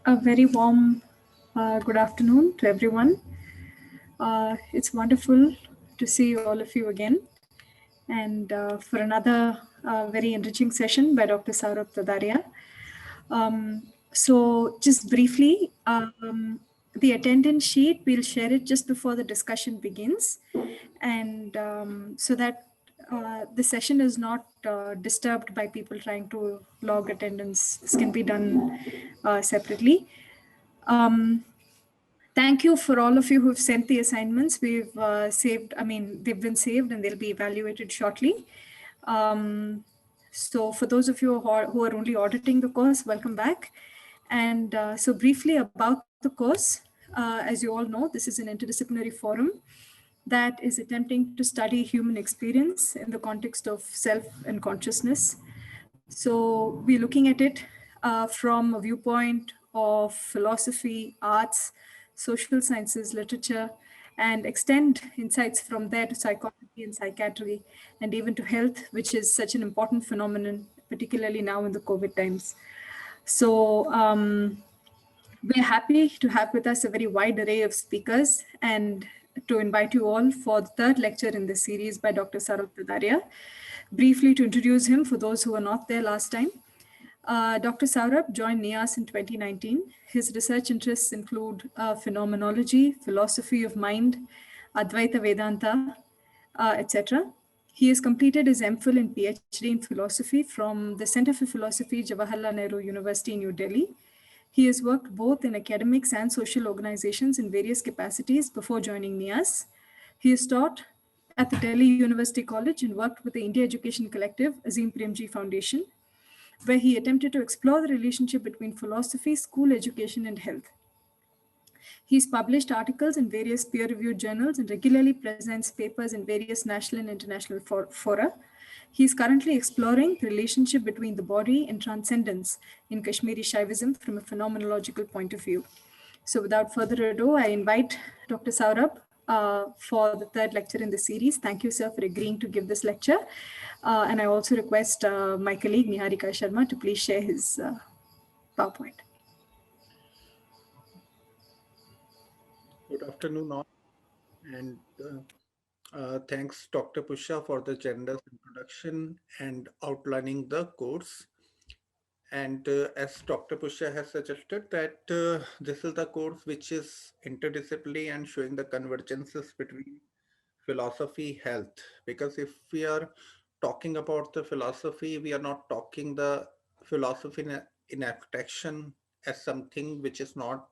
A very warm good afternoon to everyone. It's wonderful to see all of you again and for another very enriching session by Dr. Saurabh Tadaria. So just briefly, the attendance sheet, we'll share it just before the discussion begins, and so that the session is not disturbed by people trying to log attendance. This can be done separately. Thank you for all of you who've sent the assignments. We've they've been saved and they'll be evaluated shortly. So for those of you who are only auditing the course, welcome back. And so briefly about the course, as you all know, this is an interdisciplinary forum that is attempting to study human experience in the context of self and consciousness. So we're looking at it from a viewpoint of philosophy, arts, social sciences, literature, and extend insights from there to psychology and psychiatry, and even to health, which is such an important phenomenon, particularly now in the COVID times. So we're happy to have with us a very wide array of speakers and to invite you all for the third lecture in this series by Dr. Saurabh Tadaria. Briefly to introduce him for those who were not there last time. Dr. Saurabh joined NIAS in 2019. His research interests include phenomenology, philosophy of mind, Advaita Vedanta, etc. He has completed his MPhil and PhD in philosophy from the Center for Philosophy, Jawaharlal Nehru University, New Delhi. He has worked both in academics and social organizations in various capacities before joining NIAS. He has taught at the Delhi University College and worked with the India Education Collective, Azim Premji Foundation, where he attempted to explore the relationship between philosophy, school education, and health. He's published articles in various peer-reviewed journals and regularly presents papers in various national and international fora. He's currently exploring the relationship between the body and transcendence in Kashmiri Shaivism from a phenomenological point of view. So without further ado, I invite Dr. Saurabh for the third lecture in the series. Thank you, sir, for agreeing to give this lecture. And I also request my colleague, Niharika Sharma, to please share his PowerPoint. Good afternoon, all, and thanks, Dr. Pusha, for the generous introduction and outlining the course. And as Dr. Pusha has suggested, that this is the course which is interdisciplinary and showing the convergences between philosophy, health. Because if we are talking about the philosophy, we are not talking the philosophy in abstraction as something which is not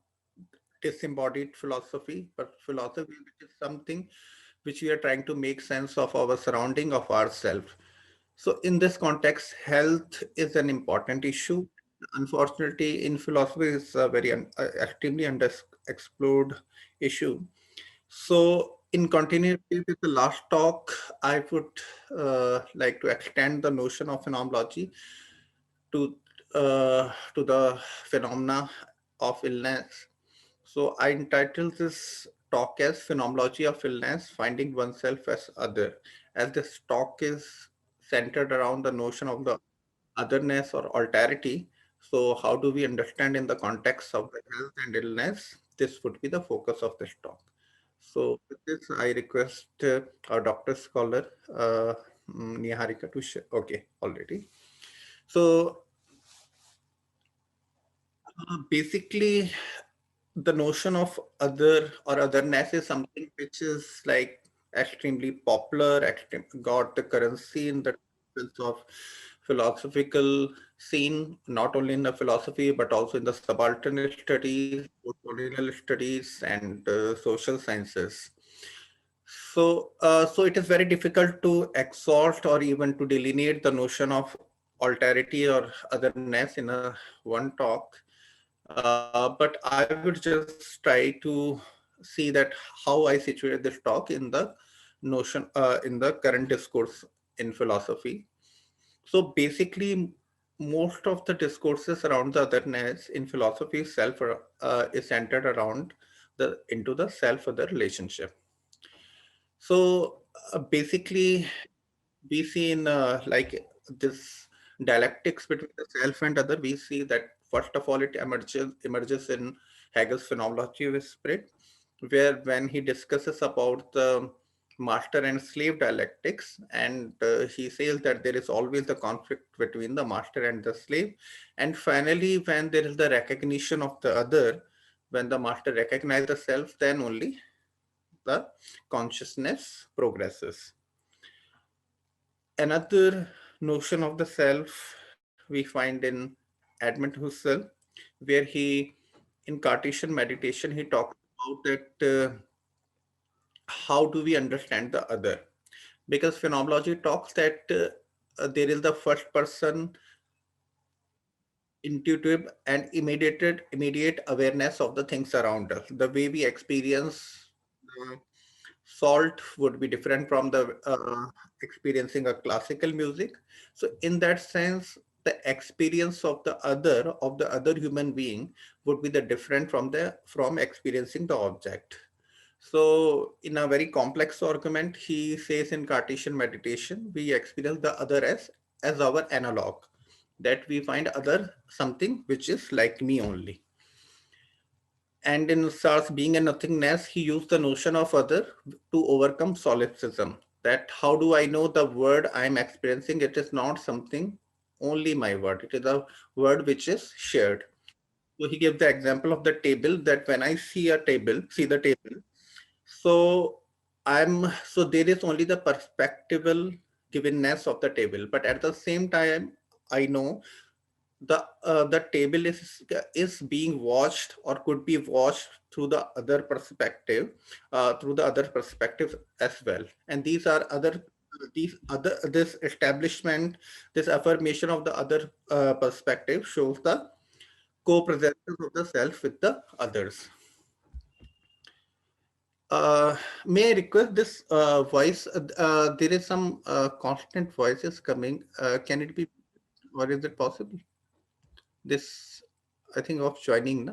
disembodied philosophy, but philosophy which is something which we are trying to make sense of our surrounding, of ourselves. So in this context, health is an important issue. Unfortunately, in philosophy, it's a very extremely underexplored issue. So in continuity with the last talk, I would like to extend the notion of phenomenology to the phenomena of illness. So I entitled this talk as Phenomenology of Illness, Finding Oneself as Other, as this talk is centered around the notion of the otherness or alterity. So how do we understand in the context of the health and illness? This would be the focus of this talk. So with this, I request our doctor scholar, Niharika to share. Okay, already. So basically, the notion of other or otherness is something which is like extremely popular, got the currency in the sense of philosophical scene, not only in the philosophy, but also in the subaltern studies, postcolonial studies, and social sciences. So it is very difficult to exhaust or even to delineate the notion of alterity or otherness in a one talk. But I would just try to see that how I situate this talk in the notion in the current discourse in philosophy. So basically, most of the discourses around the otherness in philosophy is centered around the into the self-other relationship. So basically, we see in like this dialectics between the self and other, we see that first of all it emerges in Hegel's phenomenology of spirit, where when he discusses about the master and slave dialectics, and he says that there is always a conflict between the master and the slave, and finally when there is the recognition of the other, when the master recognizes the self, then only the consciousness progresses. Another notion of the self we find in Edmund Husserl, where he, in Cartesian meditation, he talks about that how do we understand the other? Because phenomenology talks that there is the first person intuitive and immediate awareness of the things around us. The way we experience salt would be different from the experiencing a classical music. So in that sense, the experience of the other human being would be the different from experiencing the object. So in a very complex argument, he says in Cartesian meditation, we experience the other as our analog, that we find other something which is like me only. And in Sar's Being and Nothingness, he used the notion of other to overcome solipsism. That how do I know the word I'm experiencing? It is not something only my word. It is a word which is shared. So he gives the example of the table, that when I see the table, so so there is only the perspectival givenness of the table, but at the same time, I know the table is being watched or could be watched through the other perspective, as well. And these other this establishment, this affirmation of the other perspective shows the co-presence of the self with the others. Uh, may I request this voice? There is some constant voices coming. Can it be, or is it possible? This, I think, of joining, na?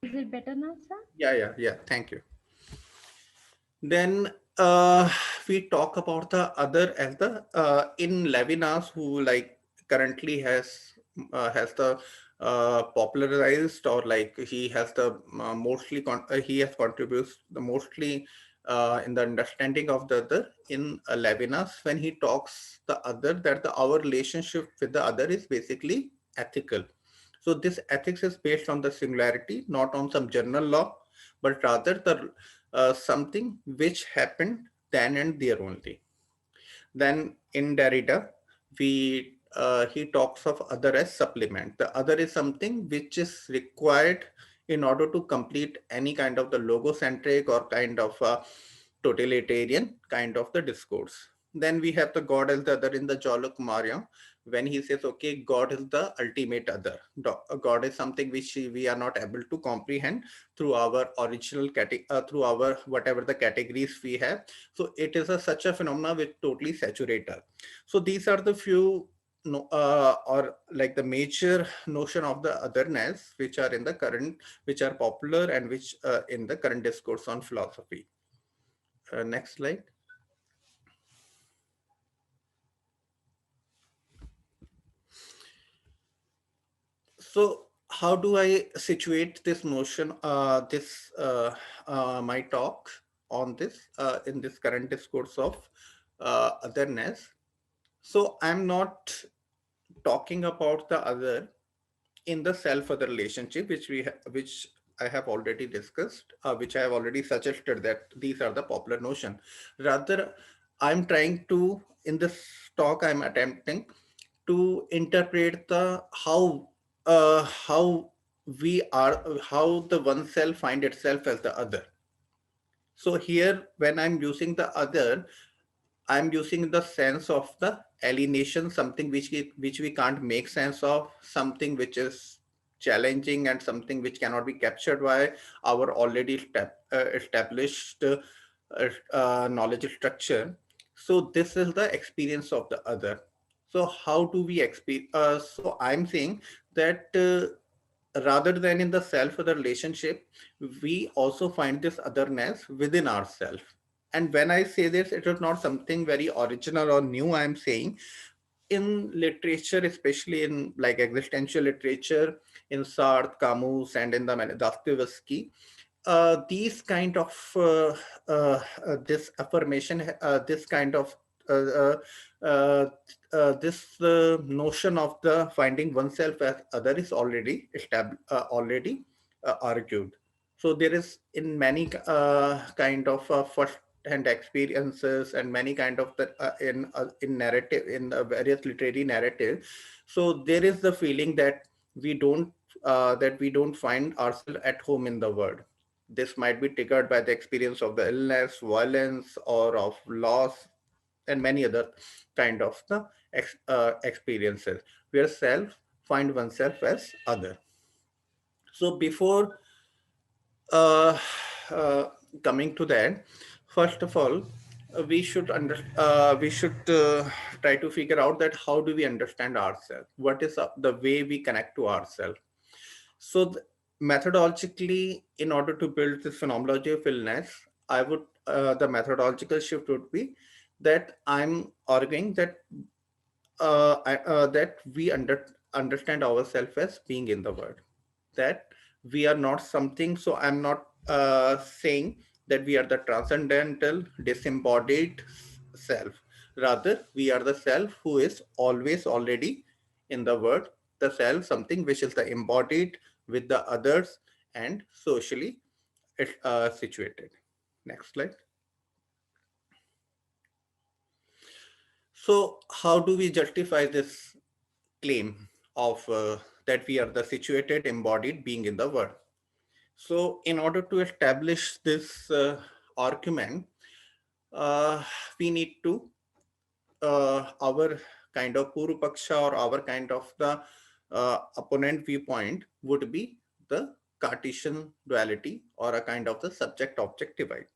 Is it better now, sir? Yeah. Thank you. Then we talk about the other as the in Levinas, who like currently has the popularized, or like he has the he has contributed the mostly in the understanding of the other in Levinas, when he talks the other, that our relationship with the other is basically ethical. So this ethics is based on the singularity, not on some general law, but rather the something which happened then and there only. Then in Derrida, he talks of other as supplement. The other is something which is required in order to complete any kind of the logocentric or kind of totalitarian kind of the discourse. Then we have the God as the other in the Jolok Maria, when he says, okay, God is the ultimate other. God is something which we are not able to comprehend through our original through our whatever the categories we have. So it is such a phenomena which totally saturates us. So these are the few no, or like the major notion of the otherness which are in the current, which are popular, and which in the current discourse on philosophy. Next slide. So how do I situate this notion, my talk on this in this current discourse of otherness? So I'm not talking about the other in the self-other relationship, which I have already discussed, which I have already suggested that these are the popular notion. Rather, I'm trying to, in this talk, I'm attempting to interpret the how we are, how the one self find itself as the other. So here, when I'm using the other, I'm using the sense of the alienation, something which we can't make sense of, something which is challenging, and something which cannot be captured by our already established knowledge structure. So this is the experience of the other. So how do we experience? So I'm saying that rather than in the self or the relationship, we also find this otherness within ourselves. And when I say this, it is not something very original or new. I'm saying in literature, especially in like existential literature, in Sartre, Camus, and in the Dostoevsky, these kind of this affirmation, this kind of uh, uh, uh, this notion of the finding oneself as other is already already argued. So there is in many kind of first hand experiences and many kind of the in narrative in various literary narrative. So there is the feeling we don't that we don't find ourselves at home in the world. This might be triggered by the experience of the illness, violence, or of loss, and many other kind of the experiences where self find oneself as other. So before uh, uh, coming to that, first of all, we should try to figure out that how do we understand ourselves? What is the way we connect to ourselves? So methodologically, in order to build this phenomenology of illness, I would the methodological shift would be that I'm arguing that that we understand ourselves as being in the world, that we are not something. So I'm not saying that we are the transcendental disembodied self. Rather, we are the self who is always already in the world, the self something which is the embodied with the others and socially situated. Next slide. So how do we justify this claim of that we are the situated embodied being in the world? So in order to establish this argument, uh, we need to our kind of Puru Paksha or our kind of the opponent viewpoint would be the Cartesian duality or a kind of the subject-object divide.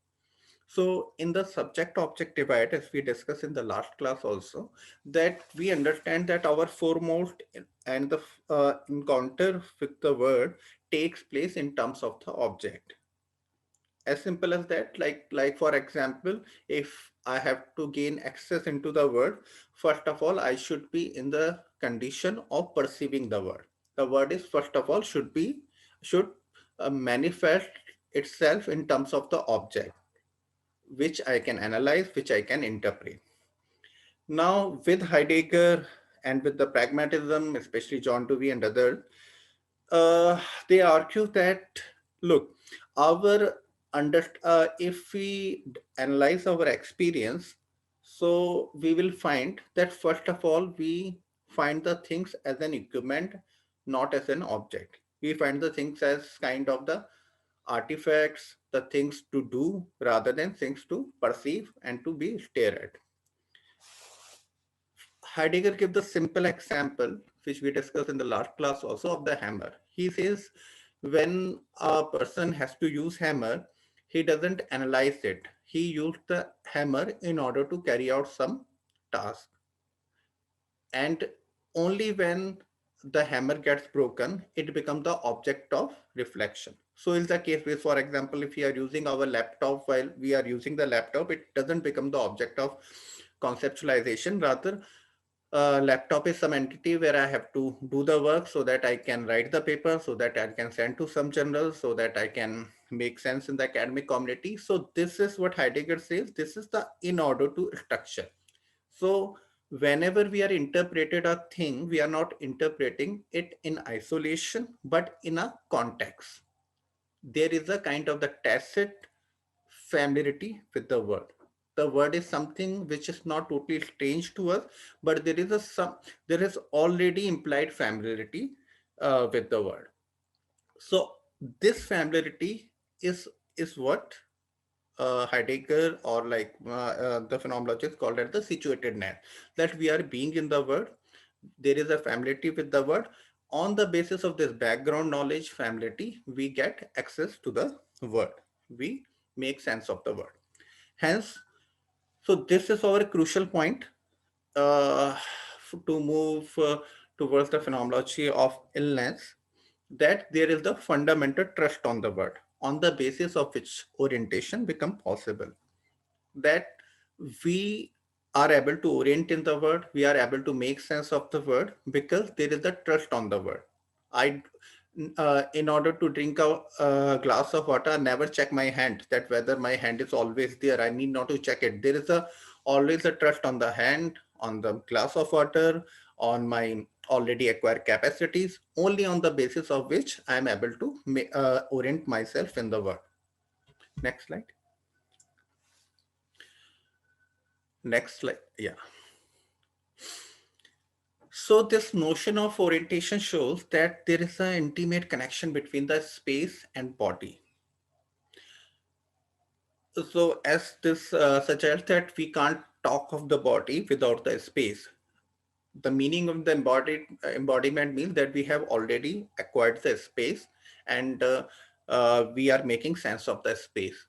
So in the subject-object divide, as we discussed in the last class also, that we understand that our foremost and the encounter with the word takes place in terms of the object. As simple as that. Like for example, if I have to gain access into the world, first of all I should be in the condition of perceiving the world. The word is first of all should manifest itself in terms of the object which I can analyze, which I can interpret. Now with Heidegger and with the pragmatism, especially John Dewey and others, they argue that, look, our if we analyze our experience, so we will find that first of all we find the things as an equipment, not as an object. We find the things as kind of the artifacts, the things to do rather than things to perceive and to be stared at. Heidegger gives the simple example, which we discussed in the last class also, of the hammer. He says when a person has to use hammer, he doesn't analyze it. He used the hammer in order to carry out some task. And only when the hammer gets broken, it becomes the object of reflection. So is the case with, for example, if we are using our laptop, while we are using the laptop, it doesn't become the object of conceptualization. Rather, laptop is some entity where I have to do the work so that I can write the paper, so that I can send to some journal, so that I can make sense in the academic community. So this is what Heidegger says. This is the in order to structure. So whenever we are interpreted a thing, we are not interpreting it in isolation, but in a context. There is a kind of the tacit familiarity with the word. The word is something which is not totally strange to us, but there is already implied familiarity with the word. So this familiarity is what Heidegger or the phenomenologists called it the situatedness, that we are being in the word. There is a familiarity with the word. On the basis of this background knowledge, familiarity, we get access to the word. We make sense of the word. Hence, so this is our crucial point to move towards the phenomenology of illness. that there is the fundamental trust on the word, on the basis of which orientation become possible. That we are able to orient in the word, we are able to make sense of the word because there is a trust on the word. I, in order to drink a glass of water, I never check my hand that whether my hand is always there. I need not to check it. There is always a trust on the hand, on the glass of water, on my already acquired capacities, only on the basis of which I am able to orient myself in the word. Next slide. Next slide. Yeah. So this notion of orientation shows that there is an intimate connection between the space and body. So as this suggests that we can't talk of the body without the space. The meaning of the embodiment means that we have already acquired the space and we are making sense of the space.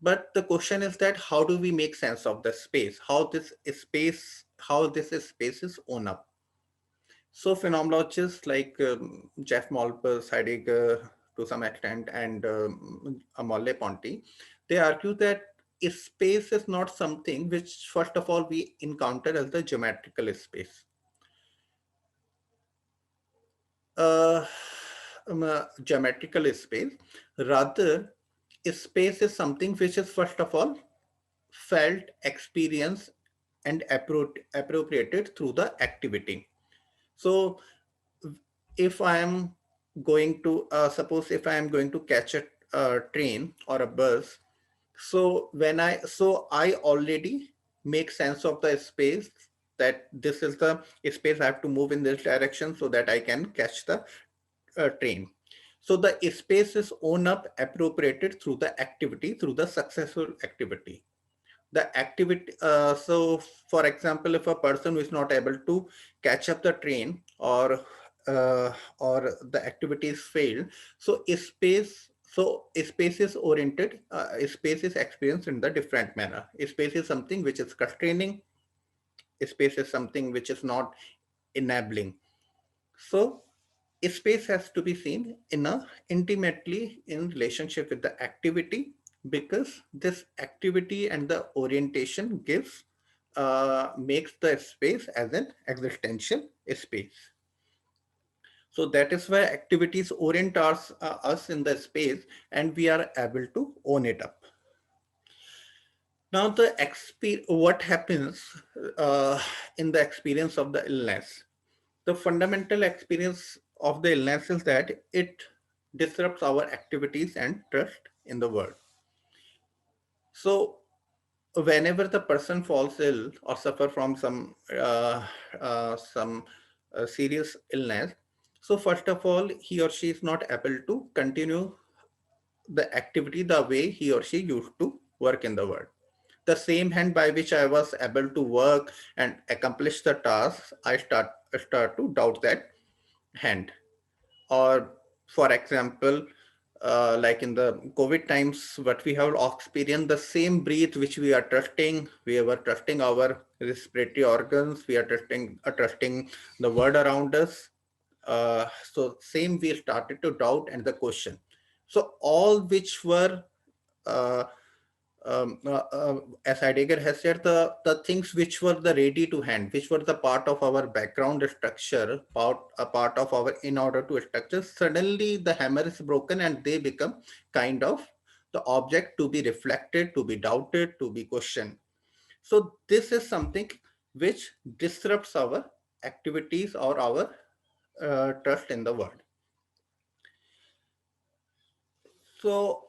But the question is that how do we make sense of the space? How this space is own up? So phenomenologists like Jeff Malpass, Heidegger to some extent, and Merleau-Ponty, they argue that space is not something which, first of all, we encounter as the geometrical space. Geometrical space. Rather, space is something which is, first of all, felt, experienced, and appropriated through the activity. So if I am going to, suppose if I am going to catch a train or a bus, so I already make sense of the space, that this is the space I have to move in this direction so that I can catch the train. So the space is owned up, appropriated through the activity, through the successful activity. The activity, so for example, if a person who is not able to catch up the train or the activities failed, so space is oriented, space is experienced in the different manner. Space is something which is constraining, space is something which is not enabling. So space has to be seen in a intimately in relationship with the activity, because this activity and the orientation makes the space as an existential space. So that is why activities orient us in the space and we are able to own it up. Now what happens in the experience of the illness? The fundamental experience of the illness is that it disrupts our activities and trust in the world. So whenever the person falls ill or suffer from some serious illness, so first of all, he or she is not able to continue the activity the way he or she used to work in the world. The same hand by which I was able to work and accomplish the tasks, I start to doubt that hand. Or for example, like in the COVID times, what we have experienced, the same breath which we are trusting, we were trusting our respiratory organs, we are trusting the world around us. So same we started to doubt and the question. So all which were uh, as Heidegger has said, the things which were the ready to hand, which were the part of our background structure, a part of our in order to structure, suddenly the hammer is broken and they become kind of the object to be reflected, to be doubted, to be questioned. So this is something which disrupts our activities or our trust in the world. So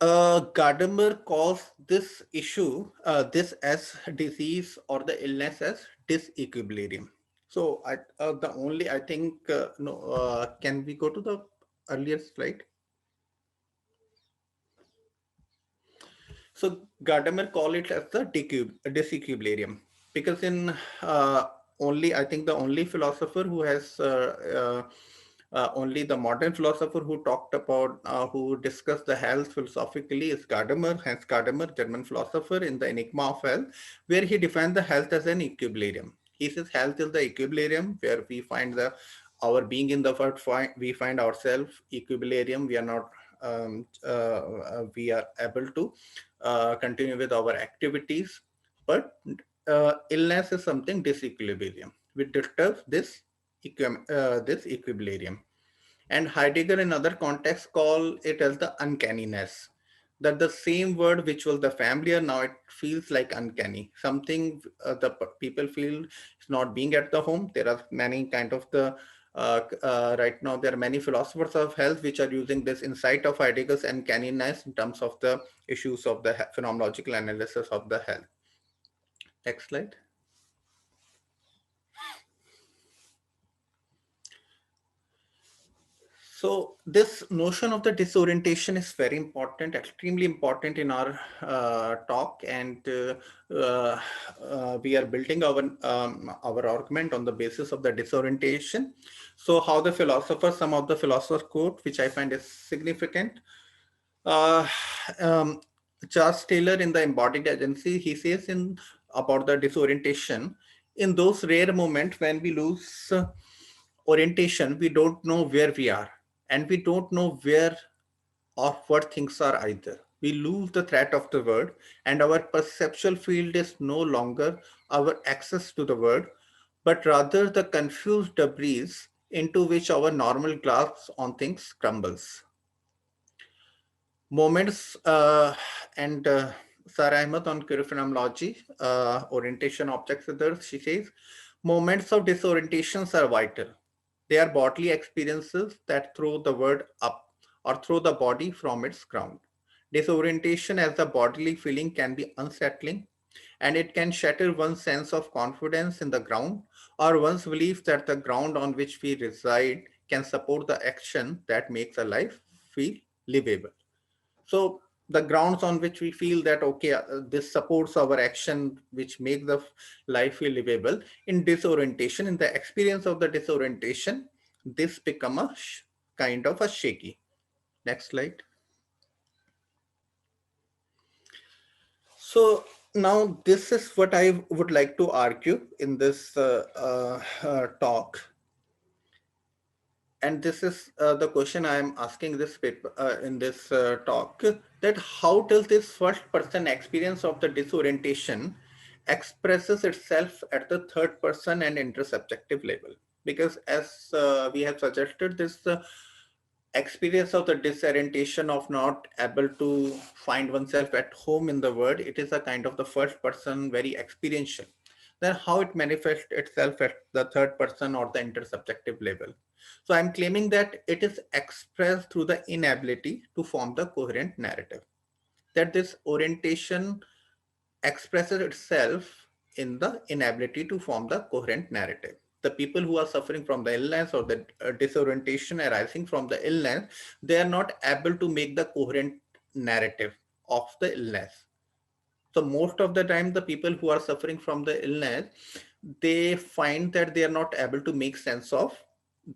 Gadamer calls this issue, this as disease or the illness as disequilibrium. So I think, no, can we go to the earlier slide? So Gadamer call it as the disequilibrium, because in I think the only philosopher who has only the modern philosopher who talked about, who discussed the health philosophically is Gadamer, Hans Gadamer, German philosopher, in the Enigma of Health, where he defined the health as an equilibrium. He says health is the equilibrium where we find our being in the world, we find ourselves equilibrium. We are not, we are able to continue with our activities, but illness is something disequilibrium. We disturb this equilibrium. And Heidegger in other contexts call it as the uncanniness. That the same word which was the familiar, now it feels like uncanny. Something people feel is not being at the home. There are many kind of the right now there are many philosophers of health which are using this insight of Heidegger's uncanniness in terms of the issues of the phenomenological analysis of the health. Next slide. So this notion of the disorientation is very important, extremely important in our talk, and we are building our argument on the basis of the disorientation. So how the philosophers, some of the philosophers quote, which I find is significant. Uh, um, Charles Taylor in the Embodied Agency, he says in about the disorientation, in those rare moments when we lose orientation, we don't know where we are, and we don't know where or what things are either. We lose the threat of the word, and our perceptual field is no longer our access to the word, but rather the confused debris into which our normal grasp on things crumbles. Moments and Sarah Ahmed on queer phenomenology, orientation objects others, she says, moments of disorientations are vital. They are bodily experiences that throw the word up or throw the body from its ground. Disorientation as a bodily feeling can be unsettling, and it can shatter one's sense of confidence in the ground or one's belief that the ground on which we reside can support the action that makes a life feel livable. So the grounds on which we feel that okay, this supports our action, which make the life feel livable. In disorientation, in the experience of the disorientation, this become a kind of a shaky. Next slide. So now this is what I would like to argue in this talk. And this is the question I am asking this paper in this talk, that how does this first person experience of the disorientation expresses itself at the third person and intersubjective level? Because as we have suggested, this experience of the disorientation of not able to find oneself at home in the world, it is a kind of the first person, very experiential. Then how it manifests itself at the third person or the intersubjective level? So I'm claiming that it is expressed through the inability to form the coherent narrative. That this orientation expresses itself in the inability to form the coherent narrative. The people who are suffering from the illness or the disorientation arising from the illness, they are not able to make the coherent narrative of the illness. So most of the time, the people who are suffering from the illness, they find that they are not able to make sense of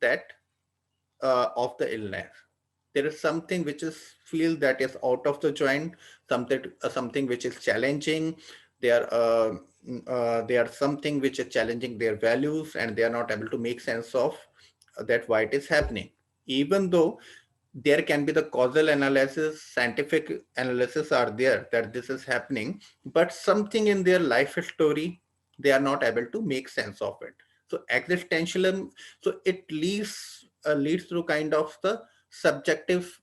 that of the illness. There is something which is feel that is out of the joint, something which is challenging. They are something which is challenging their values, and they are not able to make sense of that why it is happening. Even though there can be the causal analysis, scientific analysis are there that this is happening, but something in their life story, they are not able to make sense of it. So existentialism, so it leads through kind of the subjective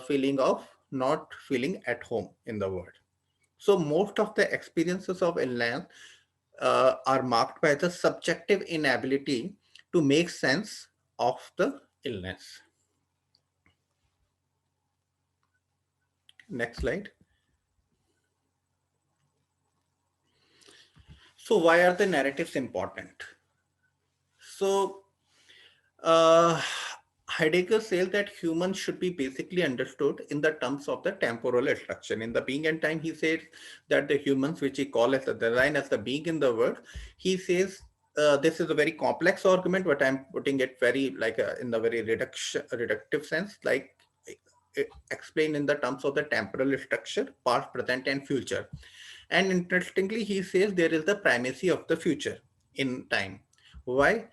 feeling of not feeling at home in the world. So most of the experiences of illness are marked by the subjective inability to make sense of the illness. Next slide. So why are the narratives important? So Heidegger says that humans should be basically understood in the terms of the temporal structure. In the Being and Time, he says that the humans, which he calls as the design as the being in the world, he says this is a very complex argument, but I'm putting it very like in the very reductive sense, like explained in the terms of the temporal structure, past, present, and future. And interestingly, he says there is the primacy of the future in time. Why?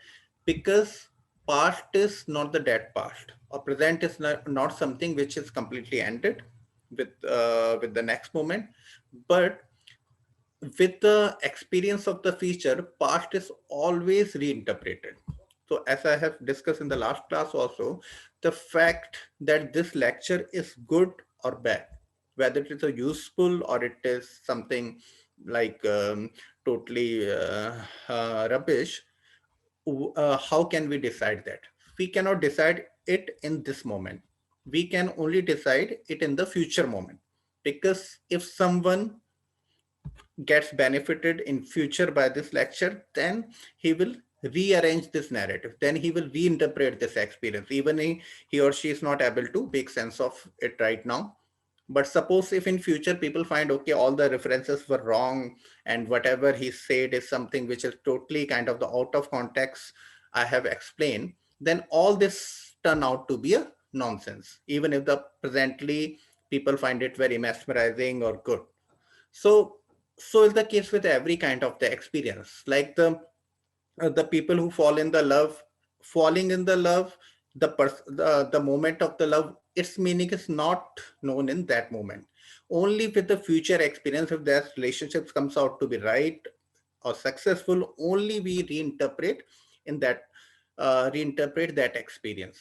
Because past is not the dead past, or present is not something which is completely ended with the next moment, but with the experience of the future, past is always reinterpreted. So as I have discussed in the last class also, the fact that this lecture is good or bad, whether it is a useful or it is something like totally rubbish, how can we decide that? We cannot decide it in this moment. We can only decide it in the future moment. Because if someone gets benefited in future by this lecture, then he will rearrange this narrative. Then he will reinterpret this experience. Even he or she is not able to make sense of it right now. But suppose if in future people find, okay, all the references were wrong and whatever he said is something which is totally kind of the out of context I have explained, then all this turn out to be a nonsense, even if the presently people find it very mesmerizing or good. So, so is the case with every kind of the experience. Like the people who fall in the love, falling in the love, the moment of the love, its meaning is not known in that moment. Only with the future experience, if that relationship comes out to be right or successful, only we in that reinterpret that experience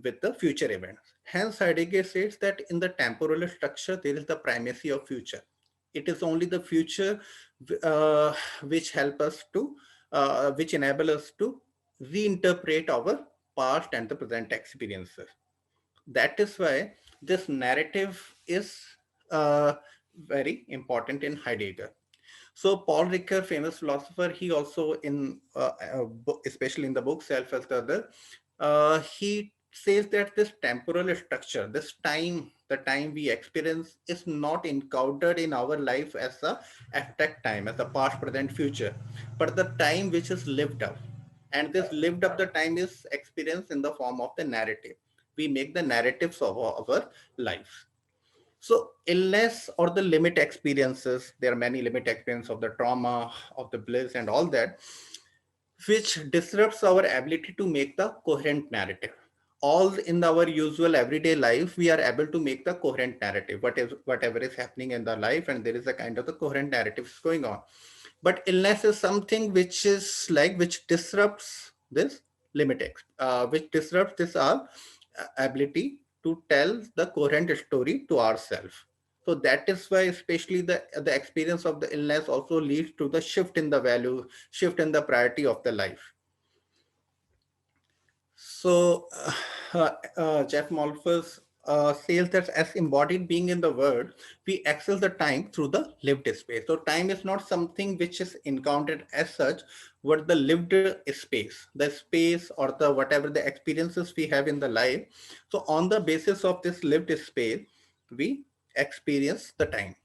with the future events. Hence, Heidegger says that in the temporal structure, there is the primacy of future. It is only the future uh, which help us to, which enable us to reinterpret our past and the present experiences. That is why this narrative is uh, very important in Heidegger. So Paul Ricoeur, famous philosopher, he also especially in the book Self as the Other, he says that this temporal structure, this time, the time we experience is not encountered in our life as a abstract time, as a past, present, future, but the time which is lived up. And this lived up the time is experienced in the form of the narrative. We make the narratives of our life. So illness or the limit experiences, there are many limit experiences of the trauma, of the bliss and all that, which disrupts our ability to make the coherent narrative. All in our usual everyday life, we are able to make the coherent narrative, whatever is happening in the life, and there is a kind of the coherent narrative going on. But illness is something which is like, which disrupts this which disrupts this our ability to tell the coherent story to ourselves. So that is why, especially the experience of the illness also leads to the shift in the value, shift in the priority of the life. So Jeff Malthus says that as embodied being in the world, we access the time through the lived space. So time is not something which is encountered as such, but the lived space, the space or the whatever the experiences we have in the life. So on the basis of this lived space, we experience the time.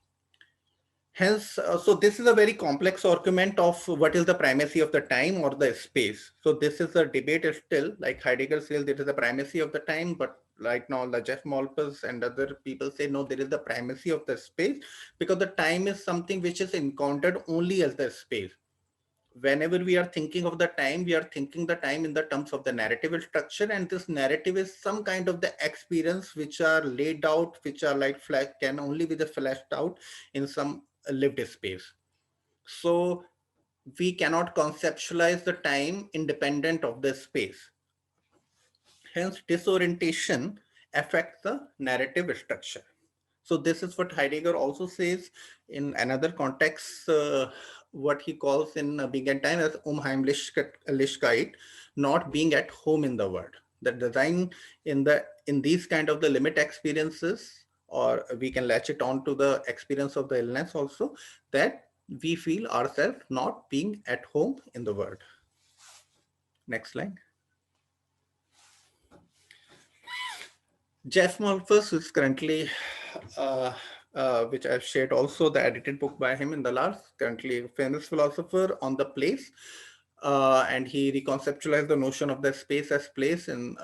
Hence, so this is a very complex argument of what is the primacy of the time or the space. So this is a debate still, like Heidegger says, there is the primacy of the time, but right now the Jeff Malthus and other people say, no, there is the primacy of the space, because the time is something which is encountered only as the space. Whenever we are thinking of the time, we are thinking the time in the terms of the narrative structure, and this narrative is some kind of the experience which are laid out, which are like can only be the fleshed out in some lived space. So we cannot conceptualize the time independent of the space. Hence, disorientation affects the narrative structure. So this is what Heidegger also says in another context, what he calls in Being and Time as Unheimlichkeit, not being at home in the world. The design in these kind of the limit experiences, or we can latch it on to the experience of the illness also, that we feel ourselves not being at home in the world. Next slide. Jeff Malthus is currently, which I've shared also the edited book by him in the last, currently a famous philosopher on the place. And he reconceptualized the notion of the space as place in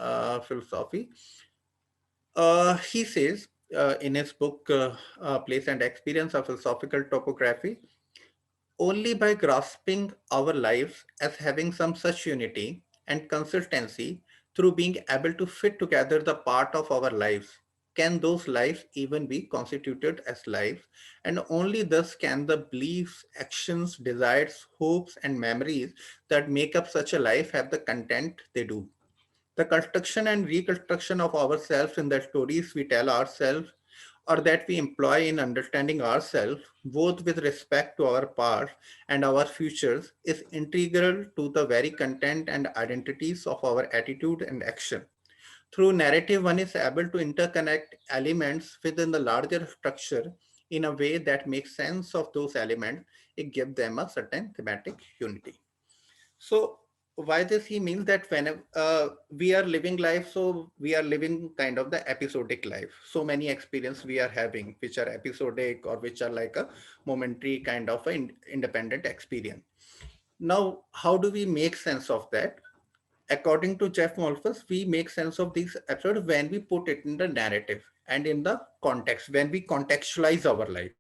philosophy. He says in his book, Place and Experience, a Philosophical Topography, only by grasping our lives as having some such unity and consistency through being able to fit together the part of our lives, can those lives even be constituted as lives? And only thus can the beliefs, actions, desires, hopes, and memories that make up such a life have the content they do. The construction and reconstruction of ourselves in the stories we tell ourselves or that we employ in understanding ourselves, both with respect to our past and our futures, is integral to the very content and identities of our attitude and action. Through narrative, one is able to interconnect elements within the larger structure in a way that makes sense of those elements. It gives them a certain thematic unity. So why this he means that whenever we are living life, so we are living kind of the episodic life. So many experience we are having, which are episodic or which are like a momentary kind of an independent experience. Now, how do we make sense of that? According to Jeff Malthus, we make sense of these episodes when we put it in the narrative and in the context, when we contextualize our life.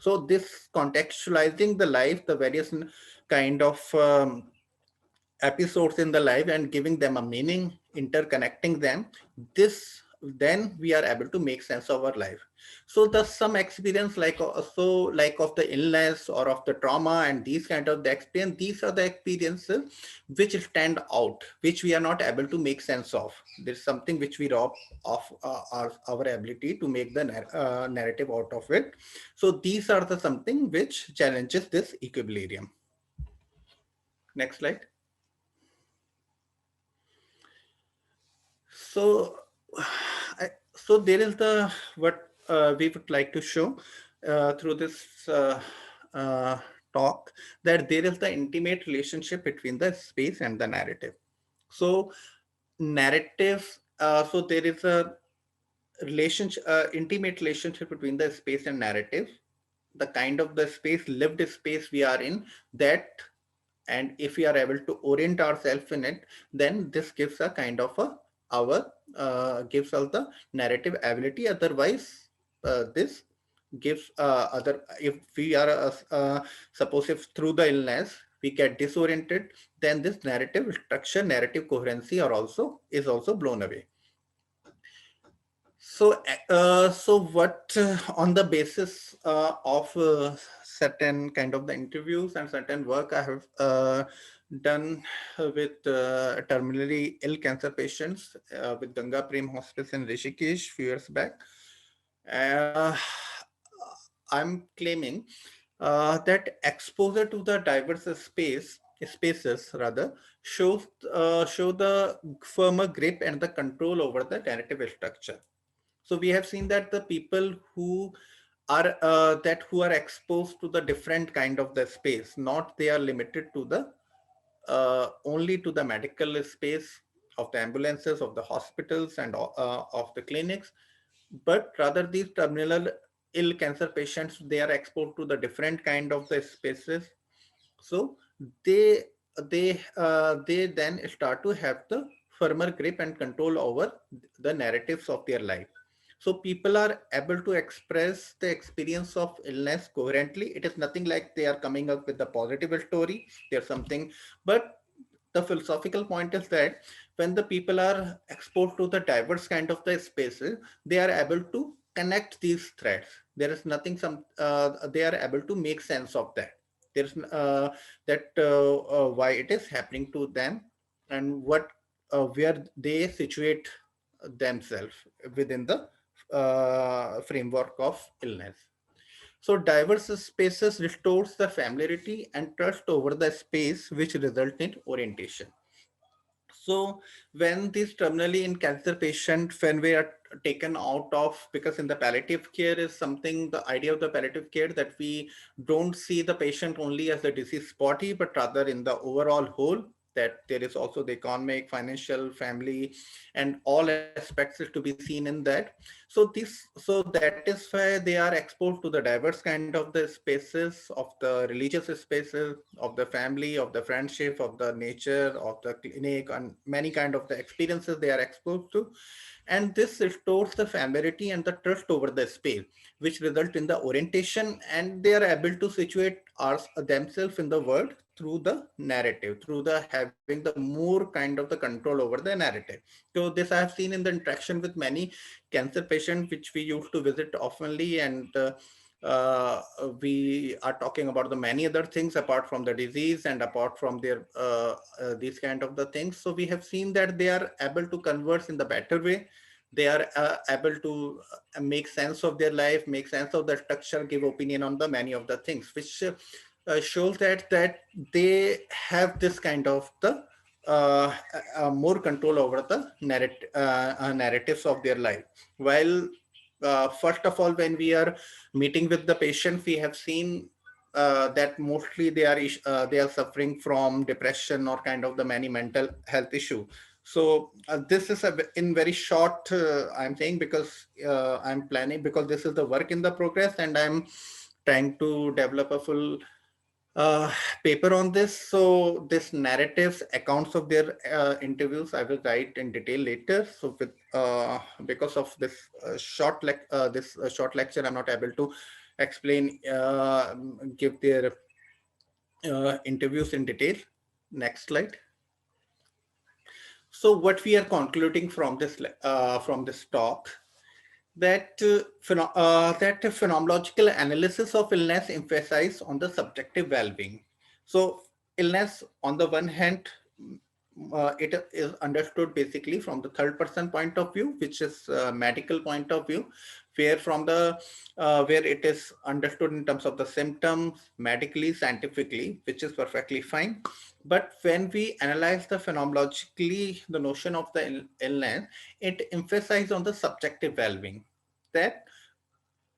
So this contextualizing the life, the various kind of episodes in the life and giving them a meaning, interconnecting them, this then we are able to make sense of our life. So the some experience like so like of the illness or of the trauma and these kind of the experience, these are the experiences which stand out, which we are not able to make sense of. There's something which we rob of our ability to make the narrative out of it. So these are the something which challenges this equilibrium. Next slide. So, so there is the what we would like to show through this talk, that there is the intimate relationship between the space and the narrative. So narratives, so there is a relationship, intimate relationship between the space and narrative, the kind of the space, lived space we are in, that, and if we are able to orient ourselves in it, then this gives a kind of a our gives us the narrative ability. Otherwise this gives other, if we are suppose if through the illness we get disoriented, then this narrative structure, narrative coherency are also is also blown away. So, so what on the basis of certain kind of the interviews and certain work I have done with terminally ill cancer patients with Ganga Prem Hospice in Rishikesh few years back, uh, I'm claiming that exposure to the diverse spaces rather show the firmer grip and the control over the narrative structure. So we have seen that the people who are who are exposed to the different kind of the space, not they are limited to the only to the medical space of the ambulances, of the hospitals, and of the clinics, but rather these terminal ill cancer patients, they are exposed to the different kind of the spaces. So they they then start to have the firmer grip and control over the narratives of their life. So people are able to express the experience of illness coherently. It is nothing like they are coming up with a positive story. There's something, but the philosophical point is that when the people are exposed to the diverse kind of the spaces, they are able to connect these threads. There is nothing some they are able to make sense of that. There's that why it is happening to them and what where they situate themselves within the framework of illness. So diverse spaces restores the familiarity and trust over the space, which result in orientation. So when these terminally in cancer patient, when we are taken out of, because in the palliative care is something, the idea of the palliative care that we don't see the patient only as the diseased body, but rather in the overall whole, that there is also the economic, financial, family, and all aspects is to be seen in that. So this, so that is why they are exposed to the diverse kind of the spaces, of the religious spaces, of the family, of the friendship, of the nature, of the clinic, and many kind of the experiences they are exposed to. And this restores the familiarity and the trust over the space, which result in the orientation, and they are able to situate themselves in the world through the narrative, through the having the more kind of the control over the narrative. So this I have seen in the interaction with many cancer patients, which we used to visit oftenly, and uh, we are talking about the many other things apart from the disease and apart from their these kind of the things. So we have seen that they are able to converse in the better way. They are able to make sense of their life, make sense of the structure, give opinion on the many of the things, which shows that they have this kind of the more control over the narratives of their life. While first of all, when we are meeting with the patient, we have seen that mostly they are suffering from depression or kind of the many mental health issue. So this is in very short, I'm saying, because I'm planning, because this is the work in the progress, and I'm trying to develop a full uh, paper on this. So this narratives, accounts of their interviews, I will write in detail later. So with because of this short lecture, I'm not able to explain, give their interviews in detail. Next slide. So what we are concluding from this talk, that that phenomenological analysis of illness emphasize on the subjective well-being. So illness, on the one hand, it is understood basically from the third person point of view, which is medical point of view, where from the where it is understood in terms of the symptoms, medically, scientifically, which is perfectly fine. But when we analyze the phenomenologically the notion of the illness, it emphasizes on the subjective well-being, that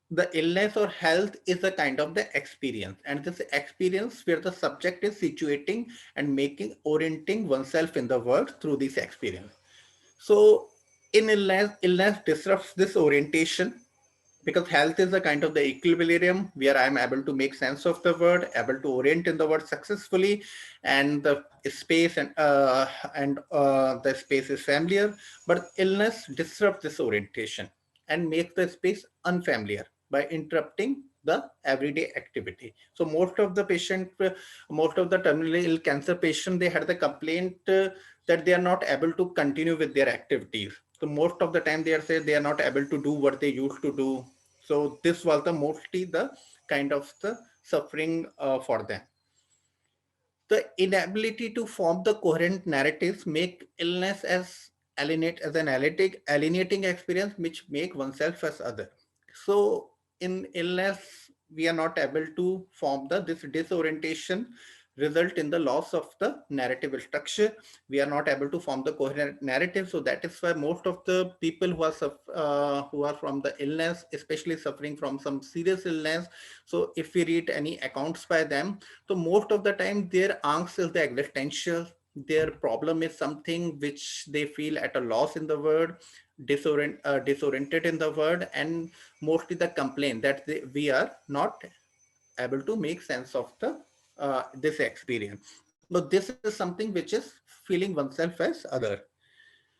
the illness or health is a kind of the experience, and this experience where the subject is situating and making orienting oneself in the world through this experience. So in illness disrupts this orientation, because health is a kind of the equilibrium where I'm able to make sense of the word, able to orient in the word successfully, and the space and the space is familiar. But illness disrupts this orientation and makes the space unfamiliar by interrupting the everyday activity. So most of the terminally ill cancer patients, they had the complaint that they are not able to continue with their activities. So most of the time they are say they are not able to do what they used to do. So this was the mostly the kind of the suffering for them. The inability to form the coherent narratives make illness as an alienating experience, which make oneself as other. So in illness, we are not able to form this disorientation result in the loss of the narrative structure. We are not able to form the coherent narrative. So that is why most of the people who are from the illness, especially suffering from some serious illness. So if we read any accounts by them, so most of the time their angst is the existential. Their problem is something which they feel at a loss in the world, disoriented in the world, and mostly the complaint that we are not able to make sense of the this experience. So this is something which is feeling oneself as other.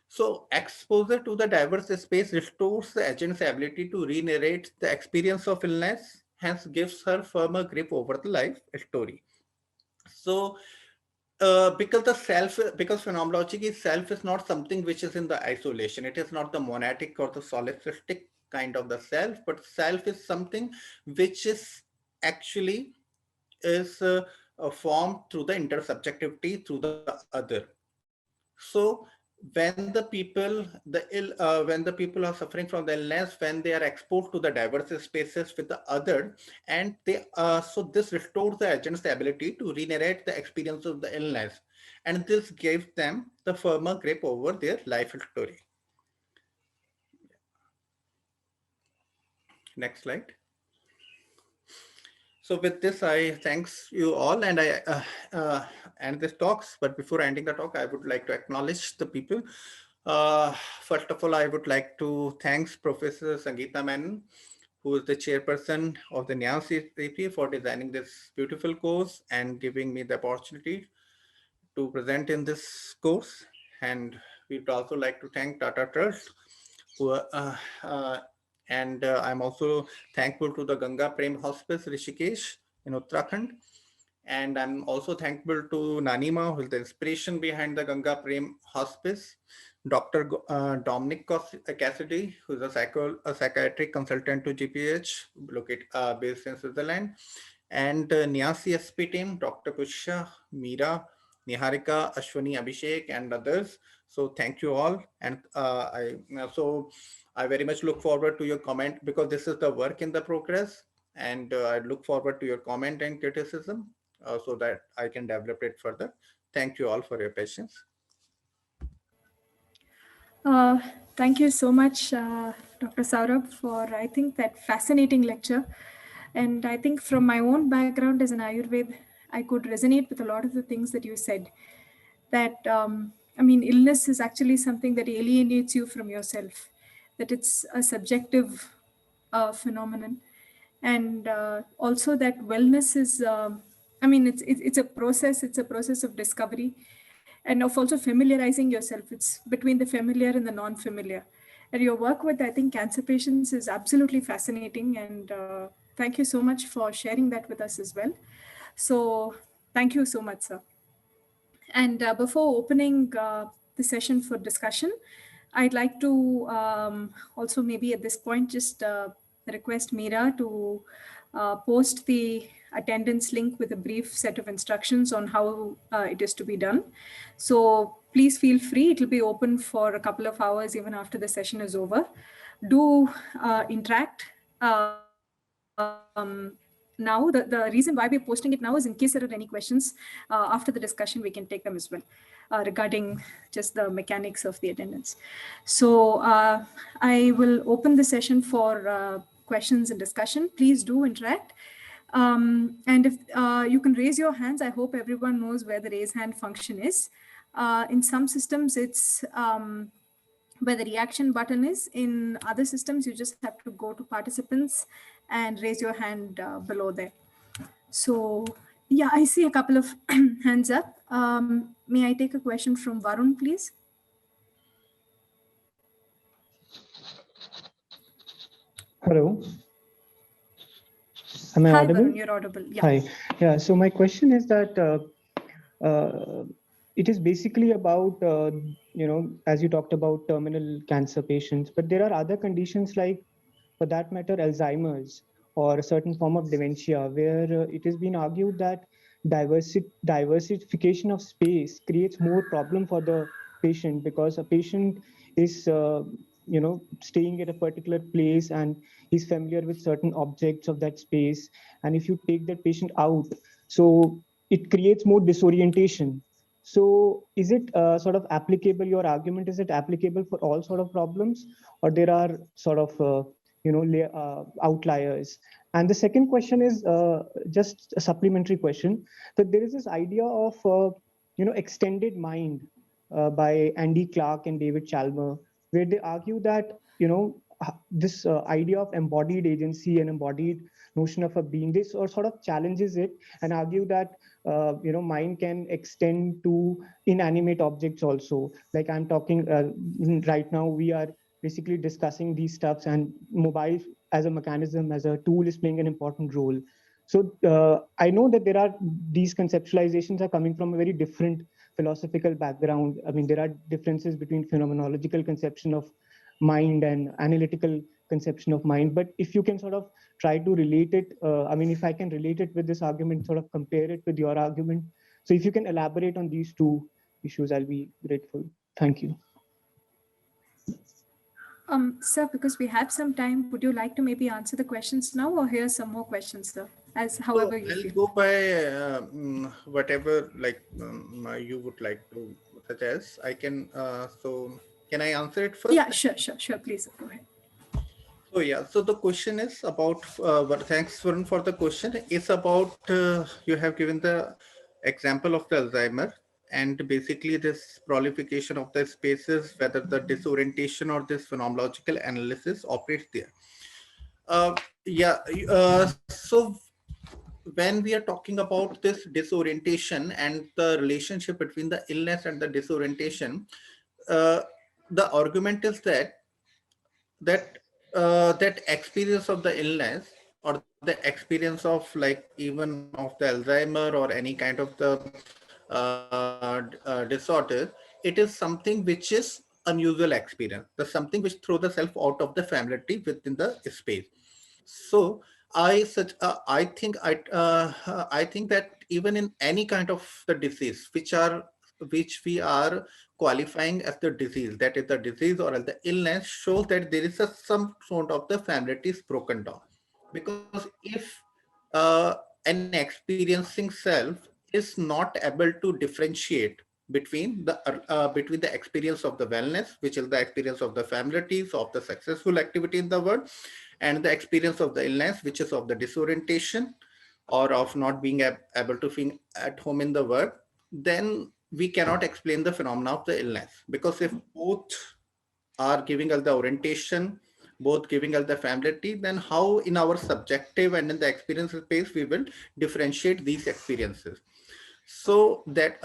So exposure to the diverse space restores the agent's ability to re-narrate the experience of illness, hence gives her firmer grip over the life story. So because phenomenology itself is not something which is in the isolation. It is not the monadic or the solipsistic kind of the self, but self is something which is actually is formed through the intersubjectivity, through the other. So when the people are suffering from the illness, when they are exposed to the diverse spaces with the other, and they so this restores the agent's ability to re-narrate the experience of the illness, and this gives them the firmer grip over their life story. Next slide. So with this, I thanks you all, and I end this talks. But before ending the talk, I would like to acknowledge the people. First of all, I would like to thanks Professor Sangeeta Menon, who is the chairperson of the NIAS CP, for designing this beautiful course and giving me the opportunity to present in this course. And we would also like to thank Tata Trust, who and I'm also thankful to the Ganga Prem Hospice, Rishikesh in Uttarakhand, And I'm also thankful to Nanima, who is the inspiration behind the Ganga Prem Hospice, Dr. Dominic Cassidy, who is a psychiatric consultant to GPH, based in Switzerland, and Niasi SP team, Dr. Pusha, Meera, Niharika, Ashwani, Abhishek, and others. So thank you all. And I very much look forward to your comment, because this is the work in the progress. And I look forward to your comment and criticism, so that I can develop it further. Thank you all for your patience. Thank you so much, Dr. Saurabh, for, I think, that fascinating lecture. And I think from my own background as an Ayurved, I could resonate with a lot of the things that you said. That, I mean, illness is actually something that alienates you from yourself, that it's a subjective phenomenon. And also that wellness is, I mean, it's a process of discovery, and of also familiarizing yourself. It's between the familiar and the non-familiar. And your work with, I think, cancer patients is absolutely fascinating. And thank you so much for sharing that with us as well. So thank you so much, sir. And before opening the session for discussion, I'd like to also maybe at this point just request Meera to post the attendance link with a brief set of instructions on how it is to be done. So please feel free. It will be open for a couple of hours even after the session is over. Do interact. Now, the reason why we're posting it now is in case there are any questions after the discussion, we can take them as well regarding just the mechanics of the attendance. So I will open the session for questions and discussion. Please do interact. And if you can raise your hands, I hope everyone knows where the raise hand function is. In some systems, it's where the reaction button is. In other systems, you just have to go to participants and raise your hand below there. So yeah, I see a couple of hands up. May I take a question from Varun, please? Hello. Am I Hi, audible? Varun, you're audible. Yeah. Hi. Yeah. So my question is that it is basically about, as you talked about terminal cancer patients, but there are other conditions like, for that matter, Alzheimer's or a certain form of dementia, where it has been argued that diversification of space creates more problem for the patient, because a patient is, staying at a particular place and he's familiar with certain objects of that space. And if you take that patient out, so it creates more disorientation. So is it sort of applicable, your argument, is it applicable for all sort of problems, or there are sort of, outliers? And the second question is just a supplementary question, that there is this idea of, extended mind by Andy Clark and David Chalmer, where they argue that, this idea of embodied agency and embodied notion of a being, this or sort of challenges it and argue that, mind can extend to inanimate objects also. Like I'm talking right now, we are basically discussing these stuffs, and mobile as a mechanism, as a tool, is playing an important role. So I know that there are, these conceptualizations are coming from a very different philosophical background. I mean, there are differences between phenomenological conception of mind and analytical conception of mind. But if you can sort of try to relate it, if I can relate it with this argument, sort of compare it with your argument. So if you can elaborate on these two issues, I'll be grateful. Thank you. Sir, because we have some time, would you like to maybe answer the questions now, or hear some more questions, sir? As however you feel. I'll go by whatever you would like to suggest. I can. So can I answer it first? Yeah, sure. Please go ahead. So yeah, so the question is about, thanks Varun for the question. It's about, you have given the example of the Alzheimer, and basically this proliferation of the spaces, whether the disorientation or this phenomenological analysis operates there. So when we are talking about this disorientation and the relationship between the illness and the disorientation, the argument is that experience of the illness or the experience of like even of the Alzheimer or any kind of the disorder, it is something which is unusual experience. The something which throw the self out of the familiarity within the space. So I think that even in any kind of the disease which we are qualifying as the disease, that is the disease or as the illness, shows that there is some sort of the familiarity is broken down. Because if an experiencing self is not able to differentiate between the experience of the wellness, which is the experience of the familiarities of the successful activity in the world, and the experience of the illness, which is of the disorientation or of not being able to feel at home in the world, then we cannot explain the phenomena of the illness. Because if both are giving us the orientation, both giving us the familiarity, then how in our subjective and in the experience space we will differentiate these experiences? So that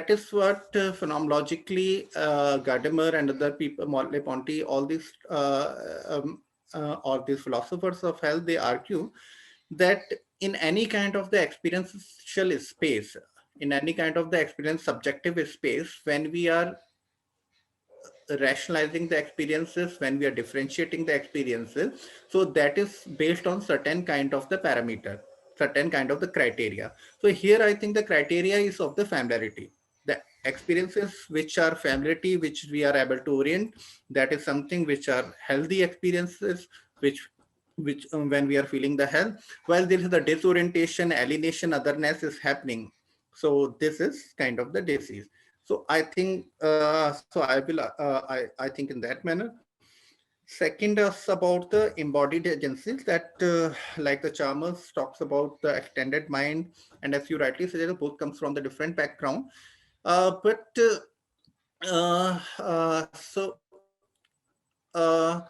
is what phenomenologically Gadamer and other people, Merleau-Ponty, all these philosophers of health, they argue that in any kind of the experiential space, in any kind of the experience subjective space, when we are rationalizing the experiences, when we are differentiating the experiences, so that is based on certain kind of the parameter, certain kind of the criteria. So here I think the criteria is of the familiarity. The experiences which are familiarity, which we are able to orient, that is something which are healthy experiences, which when we are feeling the health, while there is the disorientation, alienation, otherness is happening. So this is kind of the disease. So I think I think in that manner. Second is about the embodied agencies that like the Chalmers talks about the extended mind, and as you rightly said, both comes from the different background. But so uh,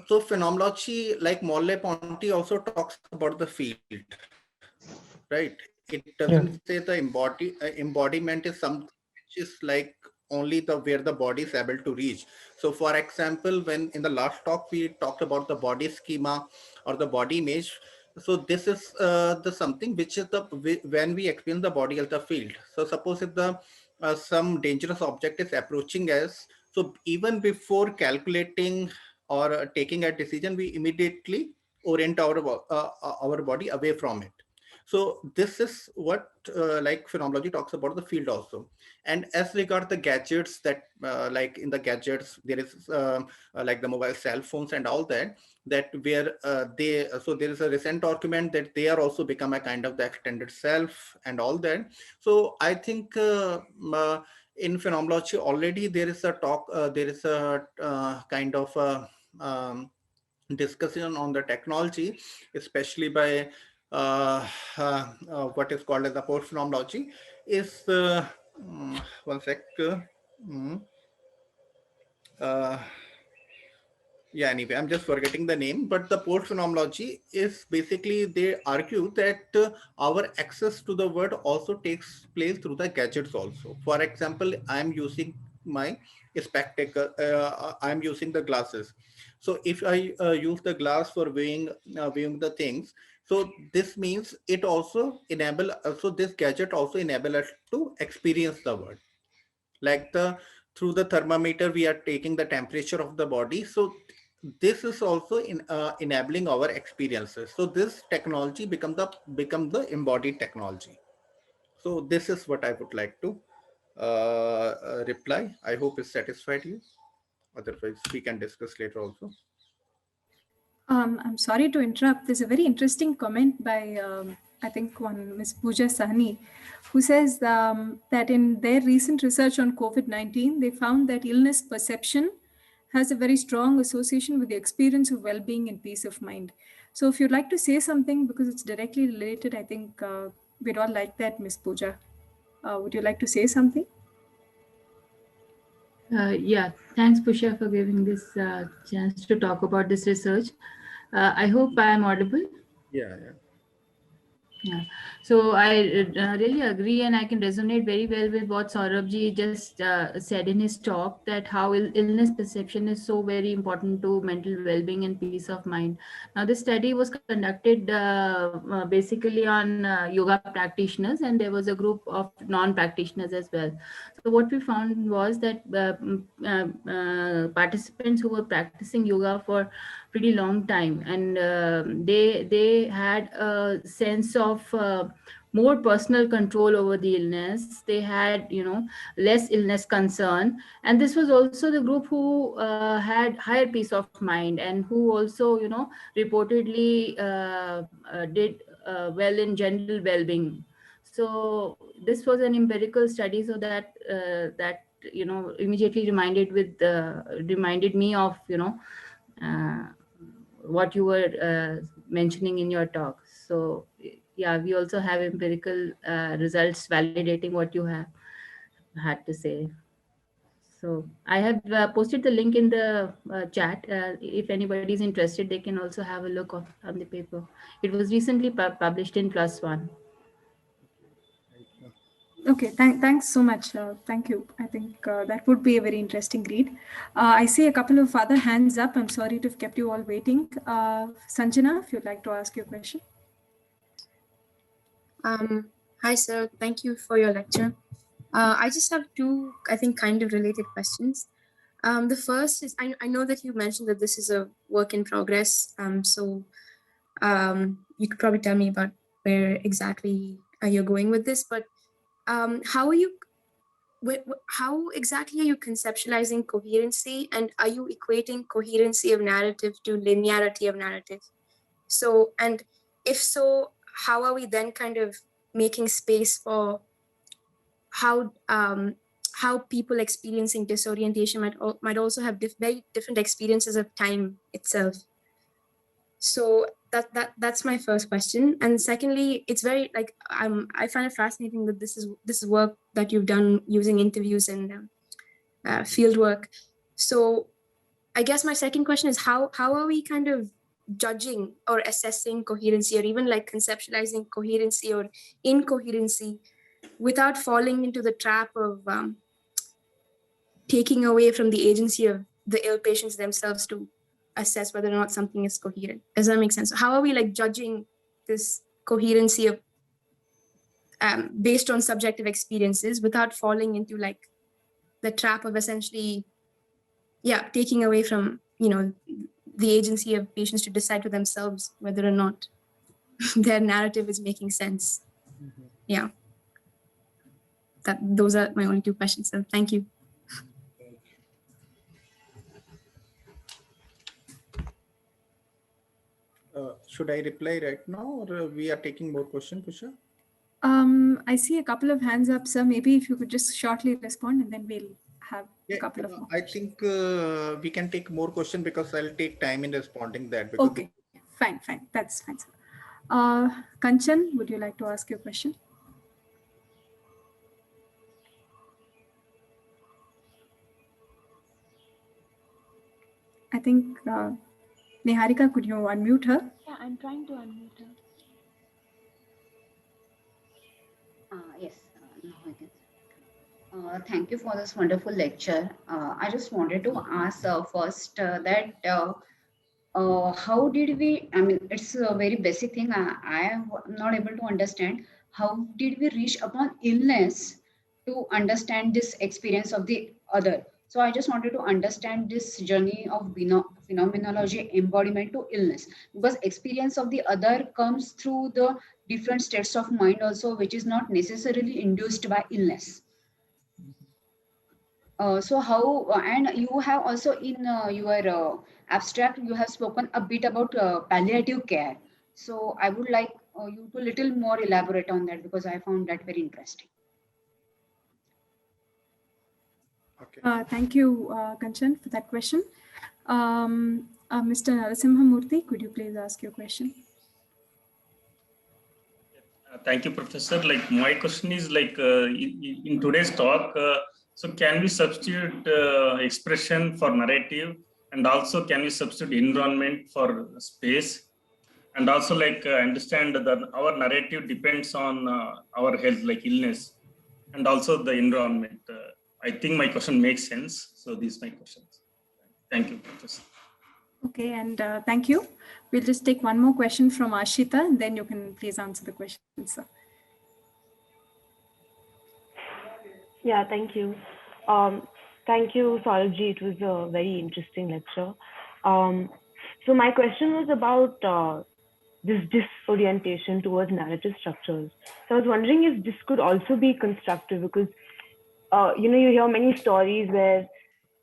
so phenomenology, like Merleau-Ponty, also talks about the field, right? It doesn't say the embodiment is something which is like only where the body is able to reach. So for example, when in the last talk we talked about the body schema or the body image, so this is the something which is when we experience the body as the field. So suppose if the some dangerous object is approaching us, so even before calculating or taking a decision, we immediately orient our body away from it. So this is what like phenomenology talks about the field also. And as regard the gadgets, that like in the gadgets there is like the mobile cell phones and all that, that where so there is a recent document that they are also become a kind of the extended self and all that. So I think in phenomenology already there is a talk, there is a kind of discussion on the technology, especially by what is called as the post phenomenology, is one sec. Mm, uh, yeah, anyway, I'm just forgetting the name, but the post phenomenology is basically they argue that our access to the world also takes place through the gadgets also. For example, I'm using my spectacle, I'm using the glasses. So if I use the glass for viewing the things, so this means it also enable, so this gadget also enable us to experience the world. Like through the thermometer, we are taking the temperature of the body. So this is also enabling our experiences. So this technology become the embodied technology. So this is what I would like to reply. I hope it satisfied you. Otherwise, we can discuss later also. I'm sorry to interrupt. There's a very interesting comment by, I think, one Ms. Pooja Sahni, who says that in their recent research on COVID-19, they found that illness perception has a very strong association with the experience of well-being and peace of mind. So if you'd like to say something, because it's directly related, I think we'd all like that, Ms. Pooja. Would you like to say something? Yeah, thanks, Pusha, for giving this chance to talk about this research. I hope I am audible. Yeah, yeah. Yeah, so I really agree, and I can resonate very well with what Saurabh just said in his talk, that how illness perception is so very important to mental well-being and peace of mind. Now, this study was conducted basically on yoga practitioners, and there was a group of non-practitioners as well. So what we found was that participants who were practicing yoga for pretty long time, and they had a sense of more personal control over the illness. They had, less illness concern, and this was also the group who had higher peace of mind, and who also, reportedly did well in general well-being. So this was an empirical study, so that immediately reminded me of uh, what you were mentioning in your talk. So yeah, we also have empirical results validating what you have had to say. So I have posted the link in the chat. If anybody is interested, they can also have a look on the paper. It was recently published in PLOS ONE. Thank you. Okay, thanks so much. Thank you. I think that would be a very interesting read. I see a couple of other hands up. I'm sorry to have kept you all waiting. Sanjana, if you'd like to ask your question. Hi, sir. Thank you for your lecture. I just have two, I think, kind of related questions. The first is, I know that you mentioned that this is a work in progress. So you could probably tell me about where exactly you're going with this, but how exactly are you conceptualizing coherency, and are you equating coherency of narrative to linearity of narrative? So, and if so, how are we then kind of making space for how people experiencing disorientation might also have very different experiences of time itself? So that's my first question. And secondly, it's very I find it fascinating that this is work that you've done using interviews and field work. So I guess my second question is how are we kind of judging or assessing coherency, or even like conceptualizing coherency or incoherency, without falling into the trap of taking away from the agency of the ill patients themselves to assess whether or not something is coherent? Does that make sense? How are we like judging this coherency of based on subjective experiences without falling into like the trap of essentially, taking away from, the agency of patients to decide for themselves whether or not their narrative is making sense? Mhm. Yeah. Those are my only two questions. So thank you. Should I reply right now, or we are taking more questions, Pusha? I see a couple of hands up, sir. Maybe if you could just shortly respond, and then we'll have a couple of more. I think we can take more questions because I'll take time in responding that. Because Okay, fine. That's fine, sir. Kanchan, would you like to ask your question? I think Niharika, could you unmute her? Yeah, I'm trying to unmute her. Yes, now I can. Thank you for this wonderful lecture. I just wanted to ask first that how did we, I mean, it's a very basic thing. I am not able to understand how did we reach upon illness to understand this experience of the other. So I just wanted to understand this journey of phenomenology embodiment to illness, because experience of the other comes through the different states of mind also, which is not necessarily induced by illness. So how, and you have also in your abstract, you have spoken a bit about palliative care. So I would like you to little more elaborate on that, because I found that very interesting. okay. Thank you, Kanchan, for that question. Mr. Narasimhamurthy, could you please ask your question? Thank you, Professor. Like my question is like in today's talk, so can we substitute expression for narrative, and also can we substitute environment for space? And also like understand that our narrative depends on our health, like illness, and also the environment. I think my question makes sense. So these are my questions. Thank you, Professor. Okay, and thank you. We'll just take one more question from Ashita, and then you can please answer the question, sir. Yeah, thank you. Thank you, Saurabh-ji. It was a very interesting lecture. So my question was about this disorientation towards narrative structures. So I was wondering if this could also be constructive, because you hear many stories where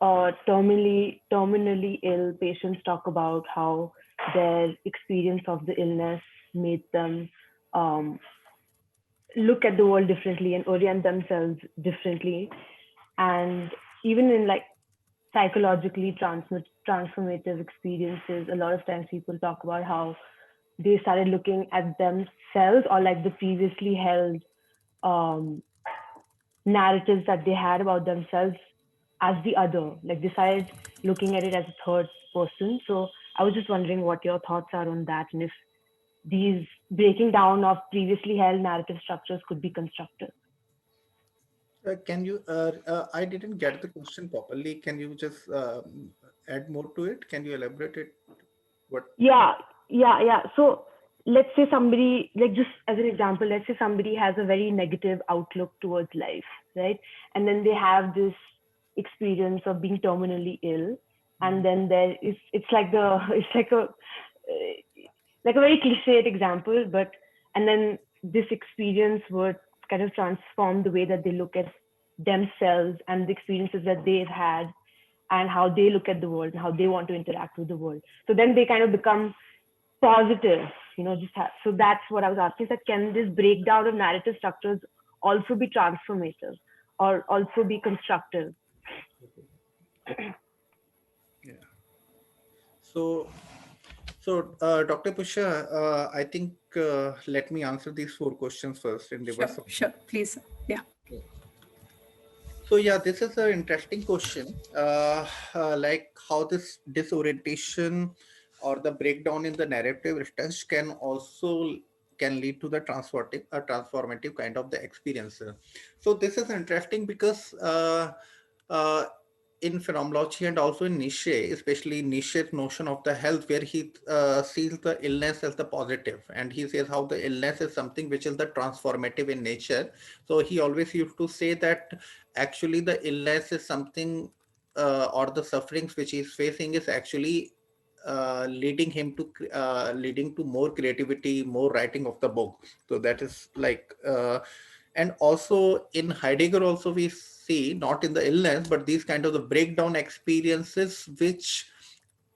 terminally ill patients talk about how their experience of the illness made them look at the world differently and orient themselves differently. And even in like psychologically transformative experiences, a lot of times people talk about how they started looking at themselves or like the previously held narratives that they had about themselves as the other, like they started looking at it as a third person. So I was just wondering what your thoughts are on that, and if these breaking down of previously held narrative structures could be constructive. Can you, I didn't get the question properly. Can you just add more to it? Can you elaborate it? What? Yeah. So let's say somebody, like just as an example, let's say somebody has a very negative outlook towards life, right? And then they have this experience of being terminally ill. And then it's like a very cliched example, and then this experience would kind of transform the way that they look at themselves and the experiences that they've had and how they look at the world and how they want to interact with the world. So then they kind of become positive, so that's what I was asking, that can this breakdown of narrative structures also be transformative or also be constructive? Yeah. So Dr. Pusha, I think let me answer these 4 questions first in reverse. Sure, please. Yeah. Okay. So yeah, this is an interesting question, like how this disorientation or the breakdown in the narrative research can lead to the transformative kind of the experience. So this is interesting because in phenomenology and also in Nietzsche, especially Nietzsche's notion of the health, where he sees the illness as the positive, and he says how the illness is something which is the transformative in nature. So he always used to say that actually the illness is something or the sufferings which he's facing is actually leading to more creativity, more writing of the book. So that is like and also in Heidegger also we see, not in the illness, but these kind of the breakdown experiences which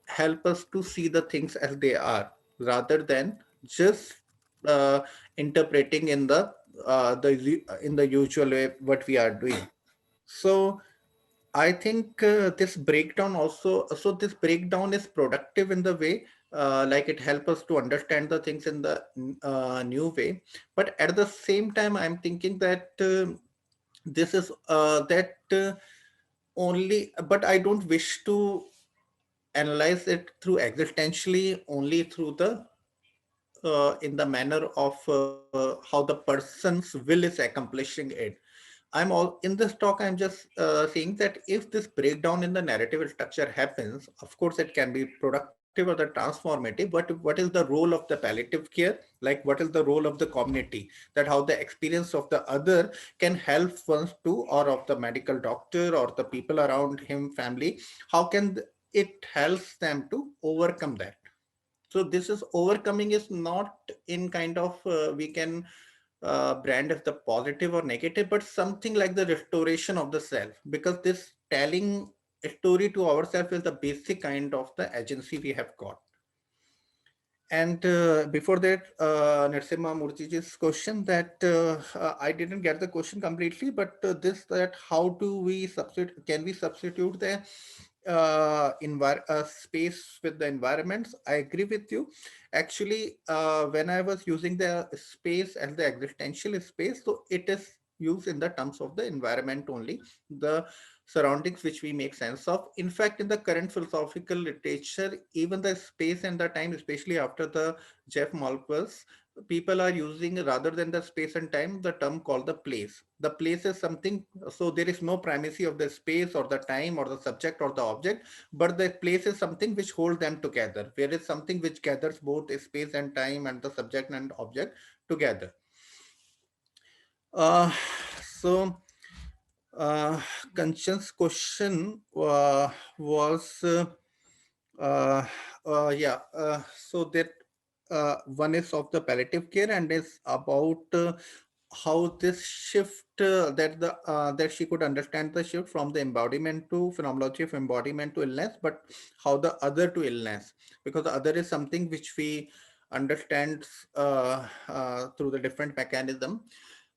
help us to see the things as they are, rather than just interpreting in the usual way what we are doing. So I think this breakdown is productive in the way like it helps us to understand the things in the new way. But at the same time, I'm thinking that this is only, but I don't wish to analyze it through existentially only through the in the manner of how the person's will is accomplishing it. I'm all in this talk. I'm just saying that if this breakdown in the narrative structure happens, of course, it can be productive or the transformative. But what is the role of the palliative care? Like, what is the role of the community? That how the experience of the other can help ones to, or of the medical doctor or the people around him, family. How can it helps them to overcome that? So this is overcoming is not in kind of we can brand as the positive or negative, but something like the restoration of the self, because this telling a story to ourselves is the basic kind of the agency we have got. And before that, Narasimha Murthyji's question that I didn't get the question completely, but that how do we substitute? Can we substitute the space with the environments? I agree with you. Actually, when I was using the space as the existential space, so it is used in the terms of the environment only. The surroundings which we make sense of. In fact, in the current philosophical literature, even the space and the time, especially after the Jeff Malkus, people are using, rather than the space and time, the term called the place. The place is something, so there is no primacy of the space or the time or the subject or the object, but the place is something which holds them together. Where is something which gathers both space and time and the subject and object together. Uh, so uh, Kanchan's question was, yeah, so that one is of the palliative care and is about how this shift that she could understand the shift from the embodiment to phenomenology of embodiment to illness, but how the other to illness, because the other is something which we understand through the different mechanism.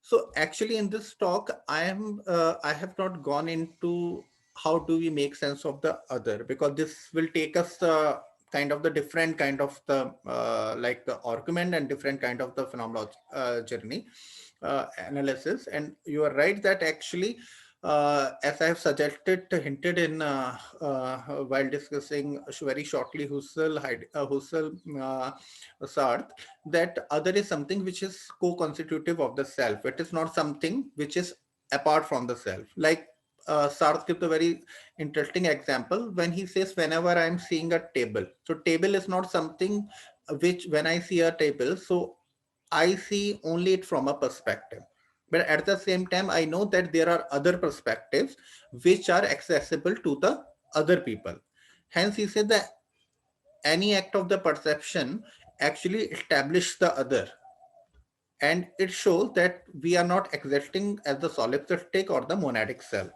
So actually in this talk, I have not gone into how do we make sense of the other, because this will take us kind of the different kind of the like the argument and different kind of the phenomenology journey analysis. And you are right that actually as I have suggested, hinted in while discussing very shortly Husserl Sartre, that other is something which is co-constitutive of the self. It is not something which is apart from the self. Like Sartre gives a very interesting example when he says, whenever I'm seeing a table, so table is not something which, when I see a table, so I see only it from a perspective. But at the same time, I know that there are other perspectives which are accessible to the other people. Hence, he said that any act of the perception actually establishes the other. And it shows that we are not existing as the solipsistic or the monadic self.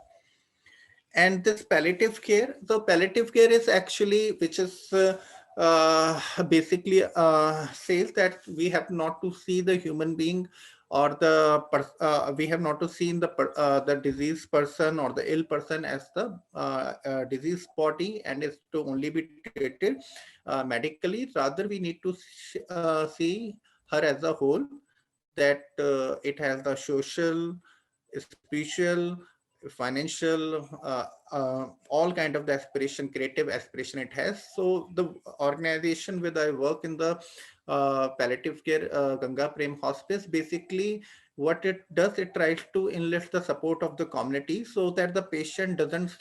And this palliative care, the palliative care is actually, which is basically says that we have not to see the human being or we have not to see in the diseased person or the ill person as the diseased body and is to only be treated medically. Rather, we need to see her as a whole, that it has the social, spiritual, financial, all kind of the aspiration, creative aspiration it has. So the organization where I work in the palliative care, Ganga Prem Hospice, basically what it does, it tries to enlist the support of the community so that the patient doesn't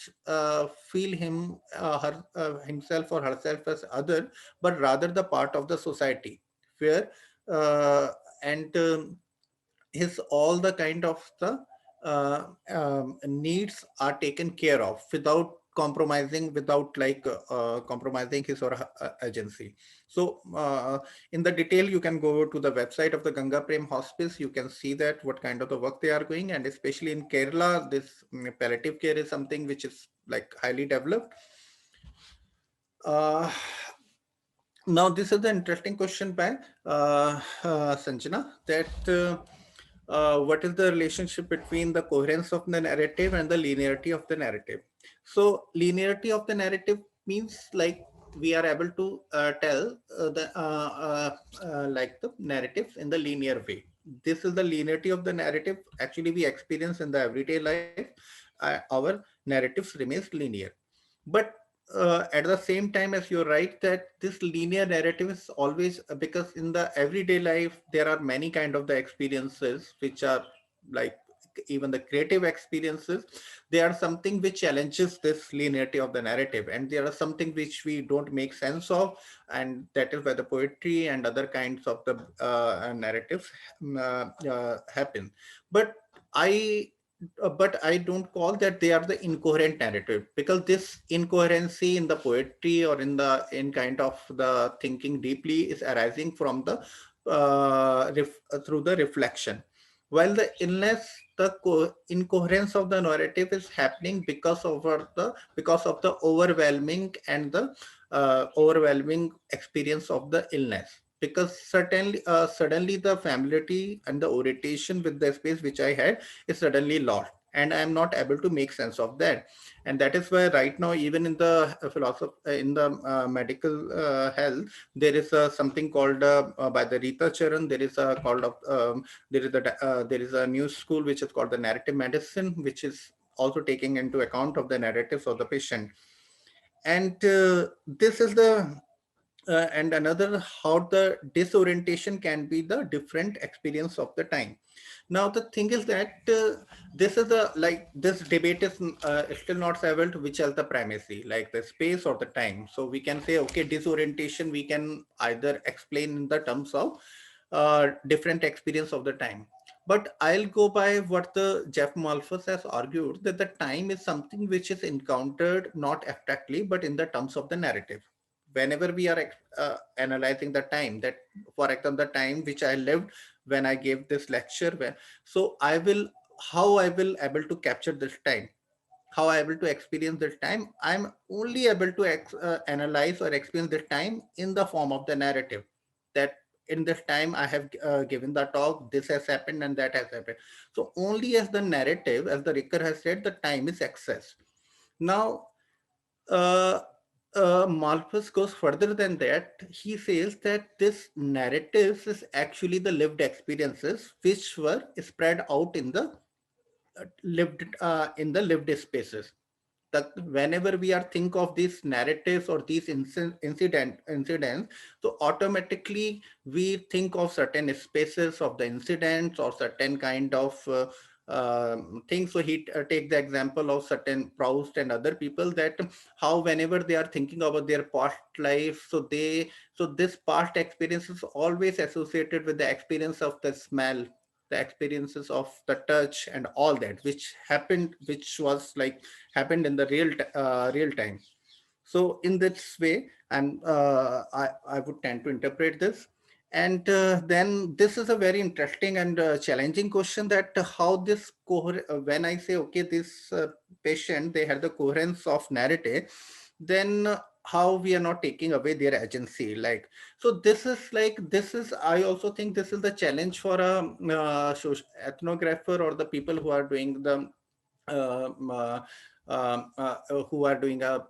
feel himself or herself as other, but rather the part of the society, where and his all the kind of the needs are taken care of without compromising, without like compromising his or her agency. So in the detail, you can go to the website of the Ganga Prem Hospice. You can see that what kind of the work they are doing, and especially in Kerala, this palliative care is something which is like highly developed. Now, this is the interesting question by Sanjana, that what is the relationship between the coherence of the narrative and the linearity of the narrative? So linearity of the narrative means like we are able to tell like the narratives in the linear way. This is the linearity of the narrative. Actually, we experience in the everyday life, our narratives remains linear. But at the same time, as you're right, that this linear narrative is always, because in the everyday life there are many kind of the experiences which are like even the creative experiences. They are something which challenges this linearity of the narrative, and there are something which we don't make sense of, and that is where the poetry and other kinds of the narratives happen. But I don't call that they are the incoherent narrative, because this incoherency in the poetry or in kind of the thinking deeply is arising from the through the reflection. While the illness, the incoherence of the narrative is happening because of the overwhelming and the overwhelming experience of the illness. Because suddenly the familiarity and the orientation with the space which I had is suddenly lost, and I am not able to make sense of that. And that is why right now, even in the in the medical health, there is something called by the Rita Charan. There is a called there is a new school which is called the narrative medicine, which is also taking into account of the narratives of the patient. And this is the and another, how the disorientation can be the different experience of the time. Now the thing is that this is a, like, this debate is still not settled which has the primacy, like the space or the time. So we can say, okay, disorientation we can either explain in the terms of different experience of the time. But I'll go by what the Jeff Malthus has argued, that the time is something which is encountered not abstractly, but in the terms of the narrative. Whenever we are analyzing the time, that, for example, the time which I lived when I gave this lecture, so I will, how I will able to capture this time, how I able to experience this time, I'm only able to analyze or experience this time in the form of the narrative, that in this time I have given the talk, this has happened and that has happened. So only as the narrative, as the Ricker has said, the time is accessed. Now uh, Malthus goes further than that. He says that this narratives is actually the lived experiences which were spread out in the lived spaces. That whenever we are think of these narratives or these incidents, so automatically we think of certain spaces of the incidents or certain kind of things. So he take the example of certain Proust and other people, that how whenever they are thinking about their past life, so this past experience is always associated with the experience of the smell, the experiences of the touch and all that, which happened, which was like happened in the real time. So in this way, and I would tend to interpret this. And then this is a very interesting and challenging question, that how this when I say, okay, this patient, they had the coherence of narrative, then how we are not taking away their agency, like, so this is like, this is, I also think this is the challenge for a ethnographer or the people who are doing the who are doing a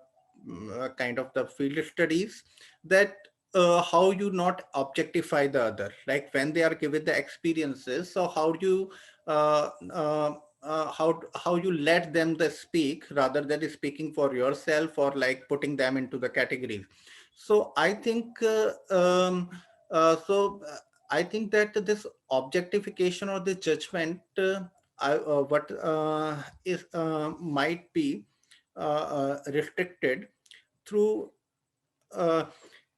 kind of the field studies, that how you not objectify the other, like when they are given the experiences, so how do you how you let them the speak rather than speaking for yourself or like putting them into the categories. So I think I think that this objectification or the judgment what is might be restricted through uh,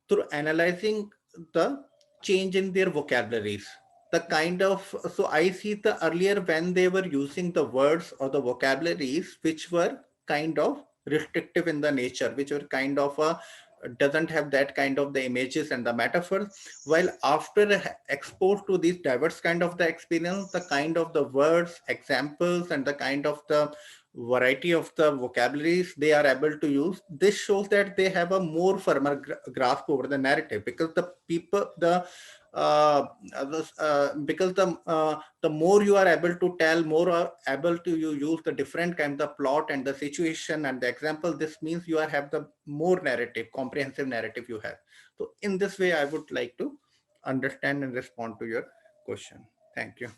through analyzing the change in their vocabularies, the kind of, so I see the earlier when they were using the words or the vocabularies which were kind of restrictive in the nature, which were kind of a doesn't have that kind of the images and the metaphors, while after exposed to these diverse kind of the experience, the kind of the words, examples, and the kind of the variety of the vocabularies they are able to use, this shows that they have a more firmer grasp over the narrative, because the people, because the more you are able to tell, more are able to you use the different kind of plot and the situation and the example, this means you are have the more narrative, comprehensive narrative you have. So in this way, I would like to understand and respond to your question. Thank you.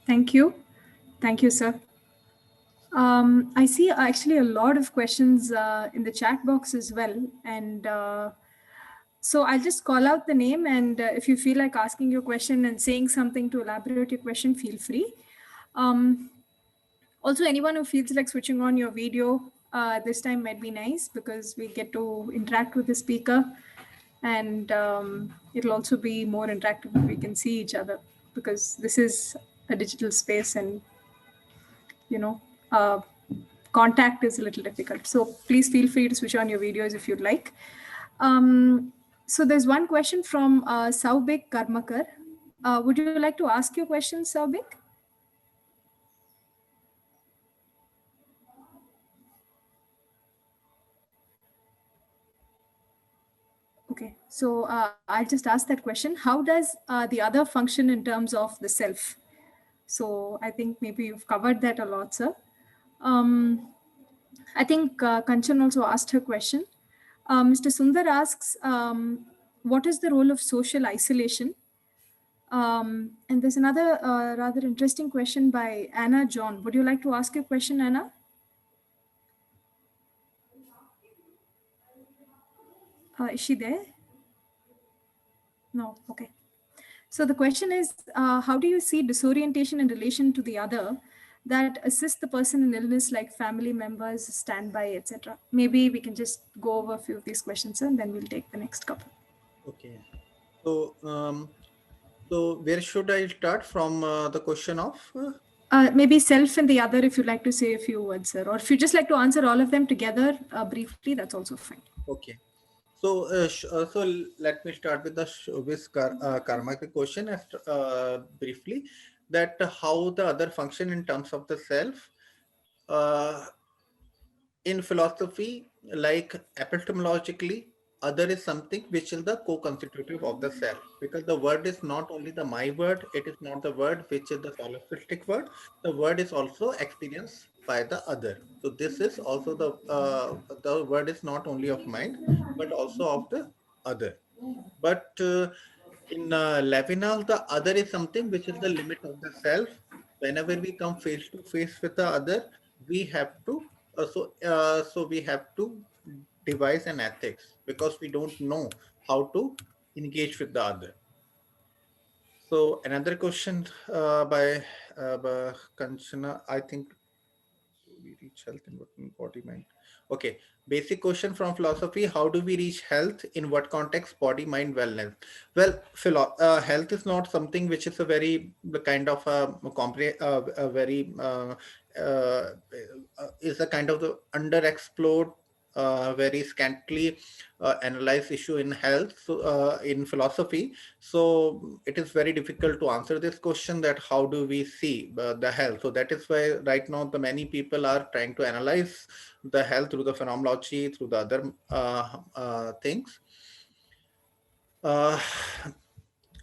Thank you. Thank you, sir. I see actually a lot of questions in the chat box as well. And so I'll just call out the name, and if you feel like asking your question and saying something to elaborate your question, feel free. Also, anyone who feels like switching on your video this time might be nice, because we get to interact with the speaker, and it'll also be more interactive if we can see each other, because this is a digital space, and contact is a little difficult. So please feel free to switch on your videos if you'd like. So there's one question from Saubik Karmakar. Would you like to ask your question, Saubik? Okay, so I'll just ask that question. How does the other function in terms of the self? So I think maybe you've covered that a lot, sir. I think Kanchan also asked her question. Mr. Sundar asks, what is the role of social isolation And there's another rather interesting question by Anna John. Would you like to ask a question, Anna? Is she there? No, okay. So the question is, how do you see disorientation in relation to the other that assist the person in illness, like family members, standby, etc.? Maybe we can just go over a few of these questions, and then we'll take the next couple. Okay. So, so where should I start from the question of? Maybe self and the other, if you'd like to say a few words, sir. Or if you just like to answer all of them together briefly, that's also fine. Okay. So, let me start with the karma question briefly. That how the other function in terms of the self. In philosophy, like epistemologically, other is something which is the co-constitutive of the self, because the word is not only the my word, it is not the word which is the solipsistic word. The word is also experienced by the other. So this is also the word is not only of mind, but also of the other. But in Levinas, the other is something which is the limit of the self. Whenever we come face to face with the other, we have to so we have to devise an ethics, because we don't know how to engage with the other. So another question by Kanchana, I think, we reach health in what body mind. Okay, basic question from philosophy: how do we reach health? In what context? Body mind wellness. Well, health is not something which is a very kind of a very is a kind of the underexplored, very scantily analyzed issue in health, so in philosophy. So it is very difficult to answer this question, that how do we see the health. So that is why right now the many people are trying to analyze the health through the phenomenology, through the other things.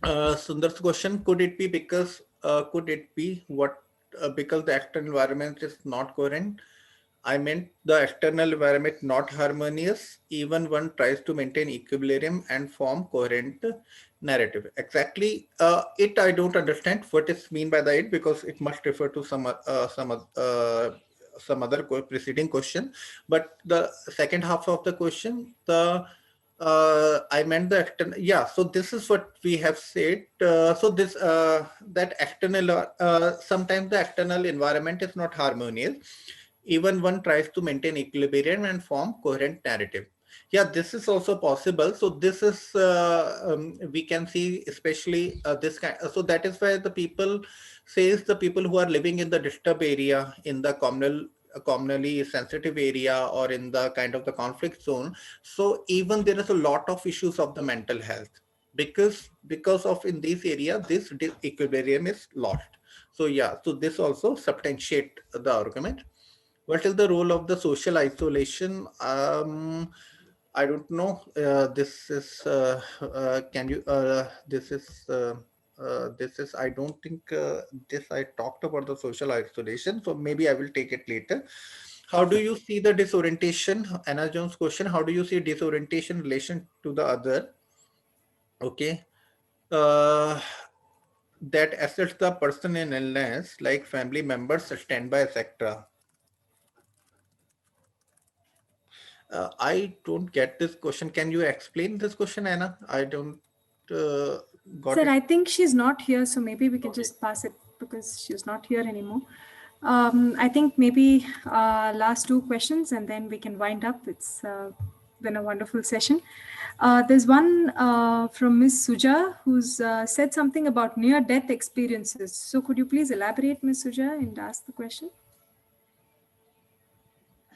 Sundar's question: could it be because because the external environment is not coherent? I meant the external environment not harmonious, even one tries to maintain equilibrium and form coherent narrative. Exactly, it I don't understand what is mean by the it, because it must refer to some other preceding question. But the second half of the question, I meant the external. Yeah, so this is what we have said. So this that external sometimes the external environment is not harmonious, even one tries to maintain equilibrium and form coherent narrative. Yeah, this is also possible. So this is we can see especially this kind. So that is why the people says the people who are living in the disturbed area, in the communally sensitive area, or in the kind of the conflict zone. So even there is a lot of issues of the mental health, because of in this area this equilibrium is lost. So yeah, so this also substantiate the argument. What is the role of the social isolation? I don't know. This is can you? This is. I don't think this. I talked about the social isolation, so maybe I will take it later. How do you see the disorientation? Anna Jones' question: how do you see disorientation in relation to the other? Okay. That assets the person in illness, like family members, standby, etc. I don't get this question. Can you explain this question, Anna? I don't got Sir, it. I think she's not here, so maybe we can Okay. just pass it because she's not here anymore. I think maybe last two questions and then we can wind up. It's been a wonderful session. There's one from Ms. Suja who's said something about near-death experiences. So could you please elaborate, Ms. Suja, and ask the question?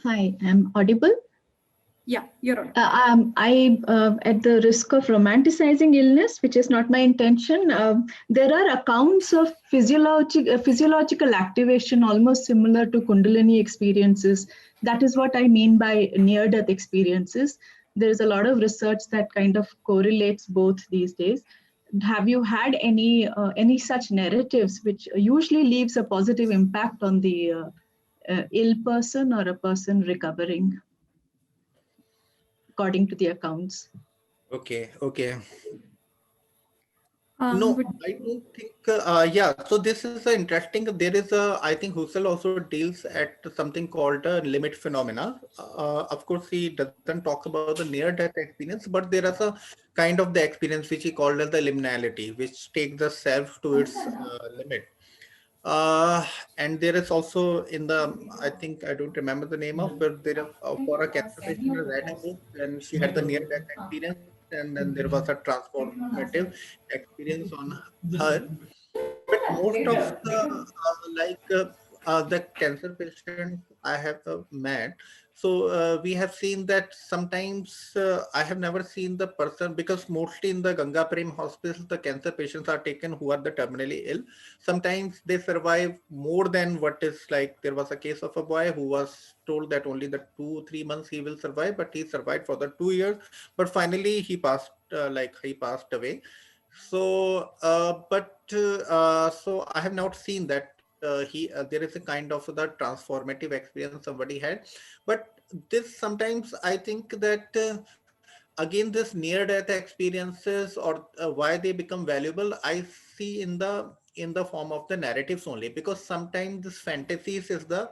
Hi, I'm audible. Yeah, you're on. At the risk of romanticizing illness, which is not my intention, there are accounts of physiological activation almost similar to Kundalini experiences. That is what I mean by near-death experiences. There is a lot of research that kind of correlates both these days. Have you had any such narratives which usually leaves a positive impact on the ill person or a person recovering, according to the accounts? Okay. No, Would, I don't think. Yeah, so this is interesting. There is a, I think Husserl also deals at something called a limit phenomena. Of course, he doesn't talk about the near-death experience, but there is a kind of the experience which he called as the liminality, which takes the self to its limit. Uh, and there is also in the, I think I don't remember the name of, but there is for a cancer patient, I read a book and she had the near-death experience, and then there was a transformative experience on her. But most of the the cancer patients I have met, so we have seen that sometimes I have never seen the person, because mostly in the Ganga Prem hospitals, the cancer patients are taken who are the terminally ill. Sometimes they survive more than what is like. There was a case of a boy who was told that only the 2-3 months he will survive, but he survived for the 2 years. But finally he passed, he passed away. So, so I have not seen that there is a kind of the transformative experience somebody had, but this sometimes I think that again this near-death experiences or why they become valuable, I see in the form of the narratives only, because sometimes this fantasies is the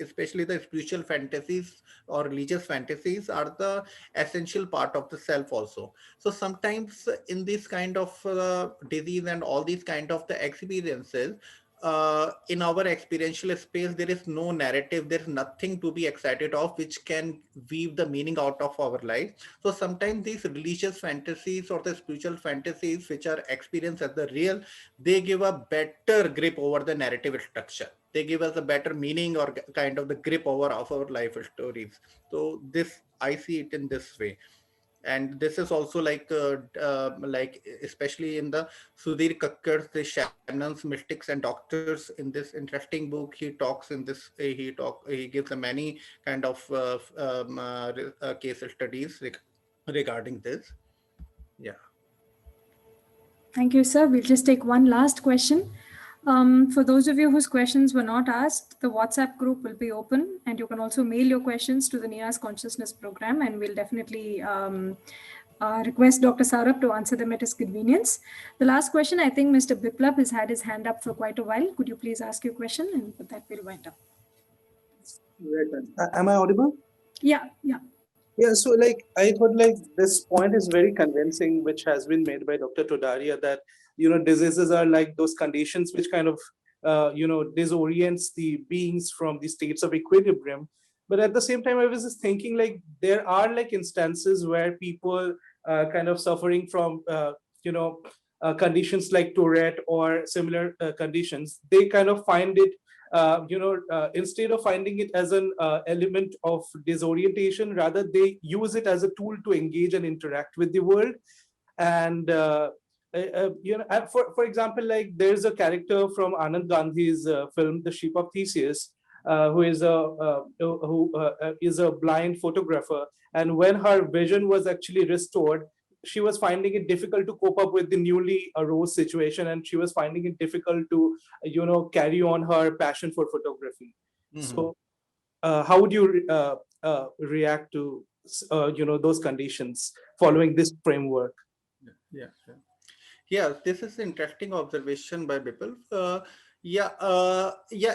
especially the spiritual fantasies or religious fantasies are the essential part of the self also. So sometimes in this kind of disease and all these kind of the experiences, in our experiential space, there is no narrative, there is nothing to be excited of which can weave the meaning out of our life. So sometimes these religious fantasies or the spiritual fantasies which are experienced as the real, they give a better grip over the narrative structure. They give us a better meaning or kind of the grip over of our life stories. So this, I see it in this way. And this is also like especially in the Sudhir Kakkar's the shamans, mystics and doctors, in this interesting book he talks in this he gives a many kind of case studies regarding this. Yeah. thank you, sir. We'll just take one last question. For those of you whose questions were not asked, the WhatsApp group will be open, and you can also mail your questions to the NIAS Consciousness Program, and we'll definitely request Dr. Saurabh to answer them at his convenience. The last question, I think Mr. Biplab has had his hand up for quite a while. Could you please ask your question, and with that we'll wind up. Right. Am I audible? Yeah, yeah. Yeah, so like I thought like this point is very convincing, which has been made by Dr. Todaria, that diseases are like those conditions which kind of disorients the beings from the states of equilibrium. But at the same time, I was just thinking like there are like instances where people kind of suffering from conditions like Tourette or similar conditions, they kind of find it instead of finding it as an element of disorientation, rather they use it as a tool to engage and interact with the world. And for example, like there's a character from Anand Gandhi's film The Ship of Theseus, who is a blind photographer, and when her vision was actually restored, she was finding it difficult to cope up with the newly arose situation, and she was finding it difficult to carry on her passion for photography. So how would you react to those conditions following this framework? Yeah, this is an interesting observation by Bipul.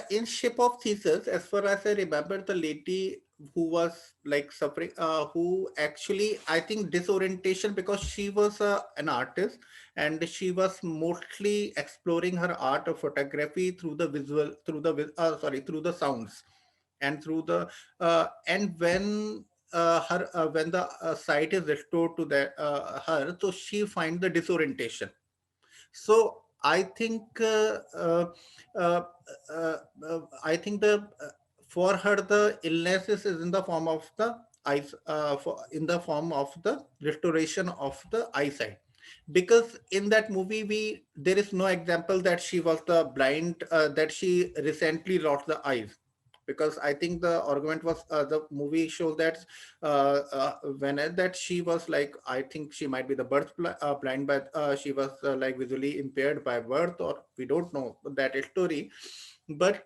In Ship of Theseus, as far as I remember, the lady who was like suffering, who actually, I think disorientation, because she was an artist and she was mostly exploring her art of photography through the visual, through the sounds and through the, and when when the sight is restored to her, so she finds the disorientation. So I think I think the for her the illness is in the form of the eyes, in the form of the restoration of the eyesight. Because in that movie, there is no example that she was the blind, that she recently lost the eyes. Because I think the argument was the movie shows that when that she was like, I think she might be the blind, but she was like visually impaired by birth, or we don't know that story. But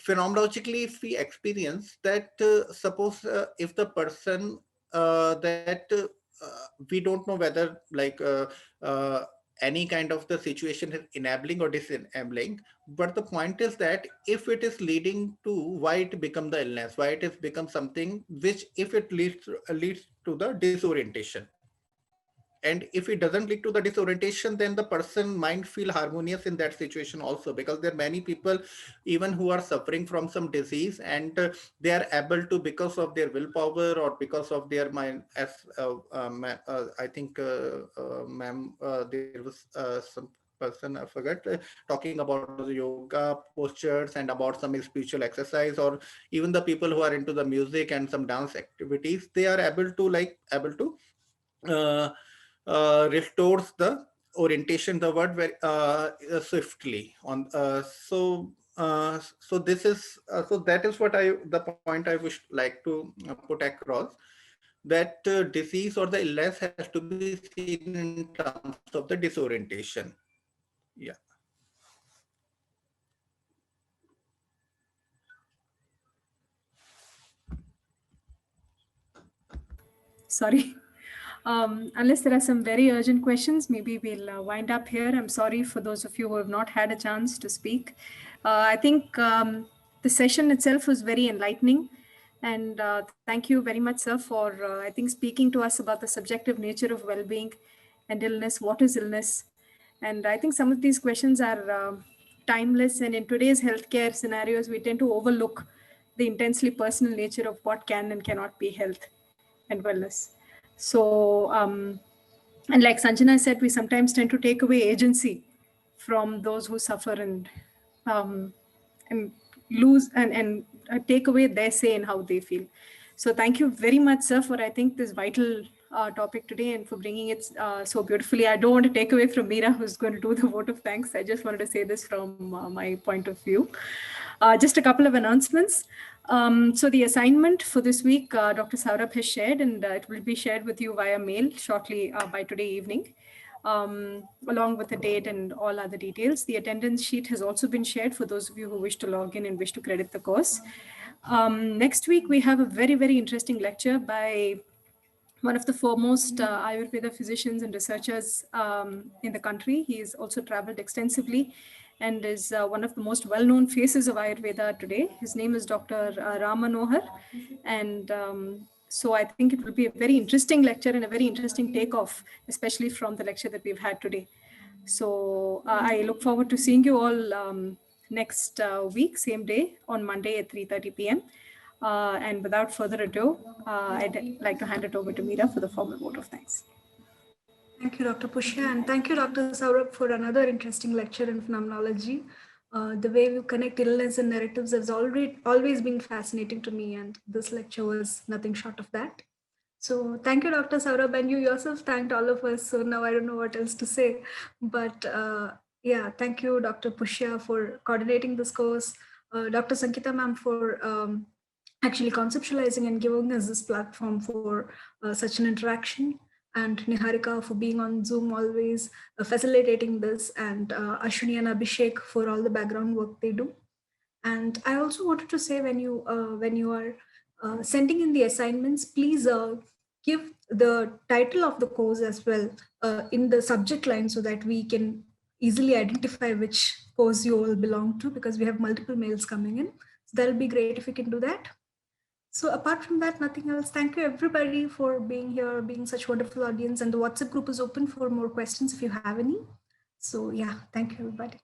phenomenologically, if we experience that, suppose if the person that we don't know whether like any kind of the situation is enabling or disenabling. But the point is that if it is leading to why it become the illness, why it has become something which, if it leads to the disorientation. And if it doesn't lead to the disorientation, then the person might feel harmonious in that situation also, because there are many people even who are suffering from some disease, and they are able to, because of their willpower or because of their mind, as I think ma'am, there was some person, I forget, talking about the yoga postures and about some spiritual exercise, or even the people who are into the music and some dance activities, they are able to restores the orientation, the word, very swiftly on. So this is so that is what the point I wish like to put across, that disease or the illness has to be seen in terms of the disorientation. Yeah. Sorry. Unless there are some very urgent questions, maybe we'll wind up here. I'm sorry for those of you who have not had a chance to speak. I think the session itself was very enlightening. And thank you very much, sir, for, I think, speaking to us about the subjective nature of well-being and illness. What is illness? And I think some of these questions are timeless. And in today's healthcare scenarios, we tend to overlook the intensely personal nature of what can and cannot be health and wellness. So, and like Sanjana said, we sometimes tend to take away agency from those who suffer and lose and take away their say in how they feel. So thank you very much, sir, for, I think, this vital topic today and for bringing it so beautifully. I don't want to take away from Meera, who's going to do the vote of thanks. I just wanted to say this from my point of view. Just a couple of announcements. So the assignment for this week, Dr. Saurabh has shared, and it will be shared with you via mail shortly by today evening, along with the date and all other details. The attendance sheet has also been shared for those of you who wish to log in and wish to credit the course. Next week, we have a very, very interesting lecture by one of the foremost Ayurveda physicians and researchers in the country. He has also traveled extensively and is one of the most well-known faces of Ayurveda today. His name is Dr. Ram Manohar. And so I think it will be a very interesting lecture and a very interesting takeoff, especially from the lecture that we've had today. So I look forward to seeing you all next week, same day, on Monday at 3:30 p.m. And without further ado, I'd like to hand it over to Meera for the formal vote of thanks. Thank you, Dr. Pushya, and thank you, Dr. Saurabh, for another interesting lecture in phenomenology. The way we connect illness and narratives has always been fascinating to me, and this lecture was nothing short of that. So thank you, Dr. Saurabh, and you yourself thanked all of us. So now I don't know what else to say, but yeah, thank you, Dr. Pushya, for coordinating this course, Dr. Sankita ma'am for actually conceptualizing and giving us this platform for such an interaction, and Niharika for being on Zoom always, facilitating this, and Ashwini and Abhishek for all the background work they do. And I also wanted to say, when you are sending in the assignments, please give the title of the course as well in the subject line, so that we can easily identify which course you all belong to, because we have multiple mails coming in. So that'll be great if you can do that. So apart from that, nothing else. Thank you everybody for being here, being such a wonderful audience, and the WhatsApp group is open for more questions if you have any. So yeah, thank you everybody.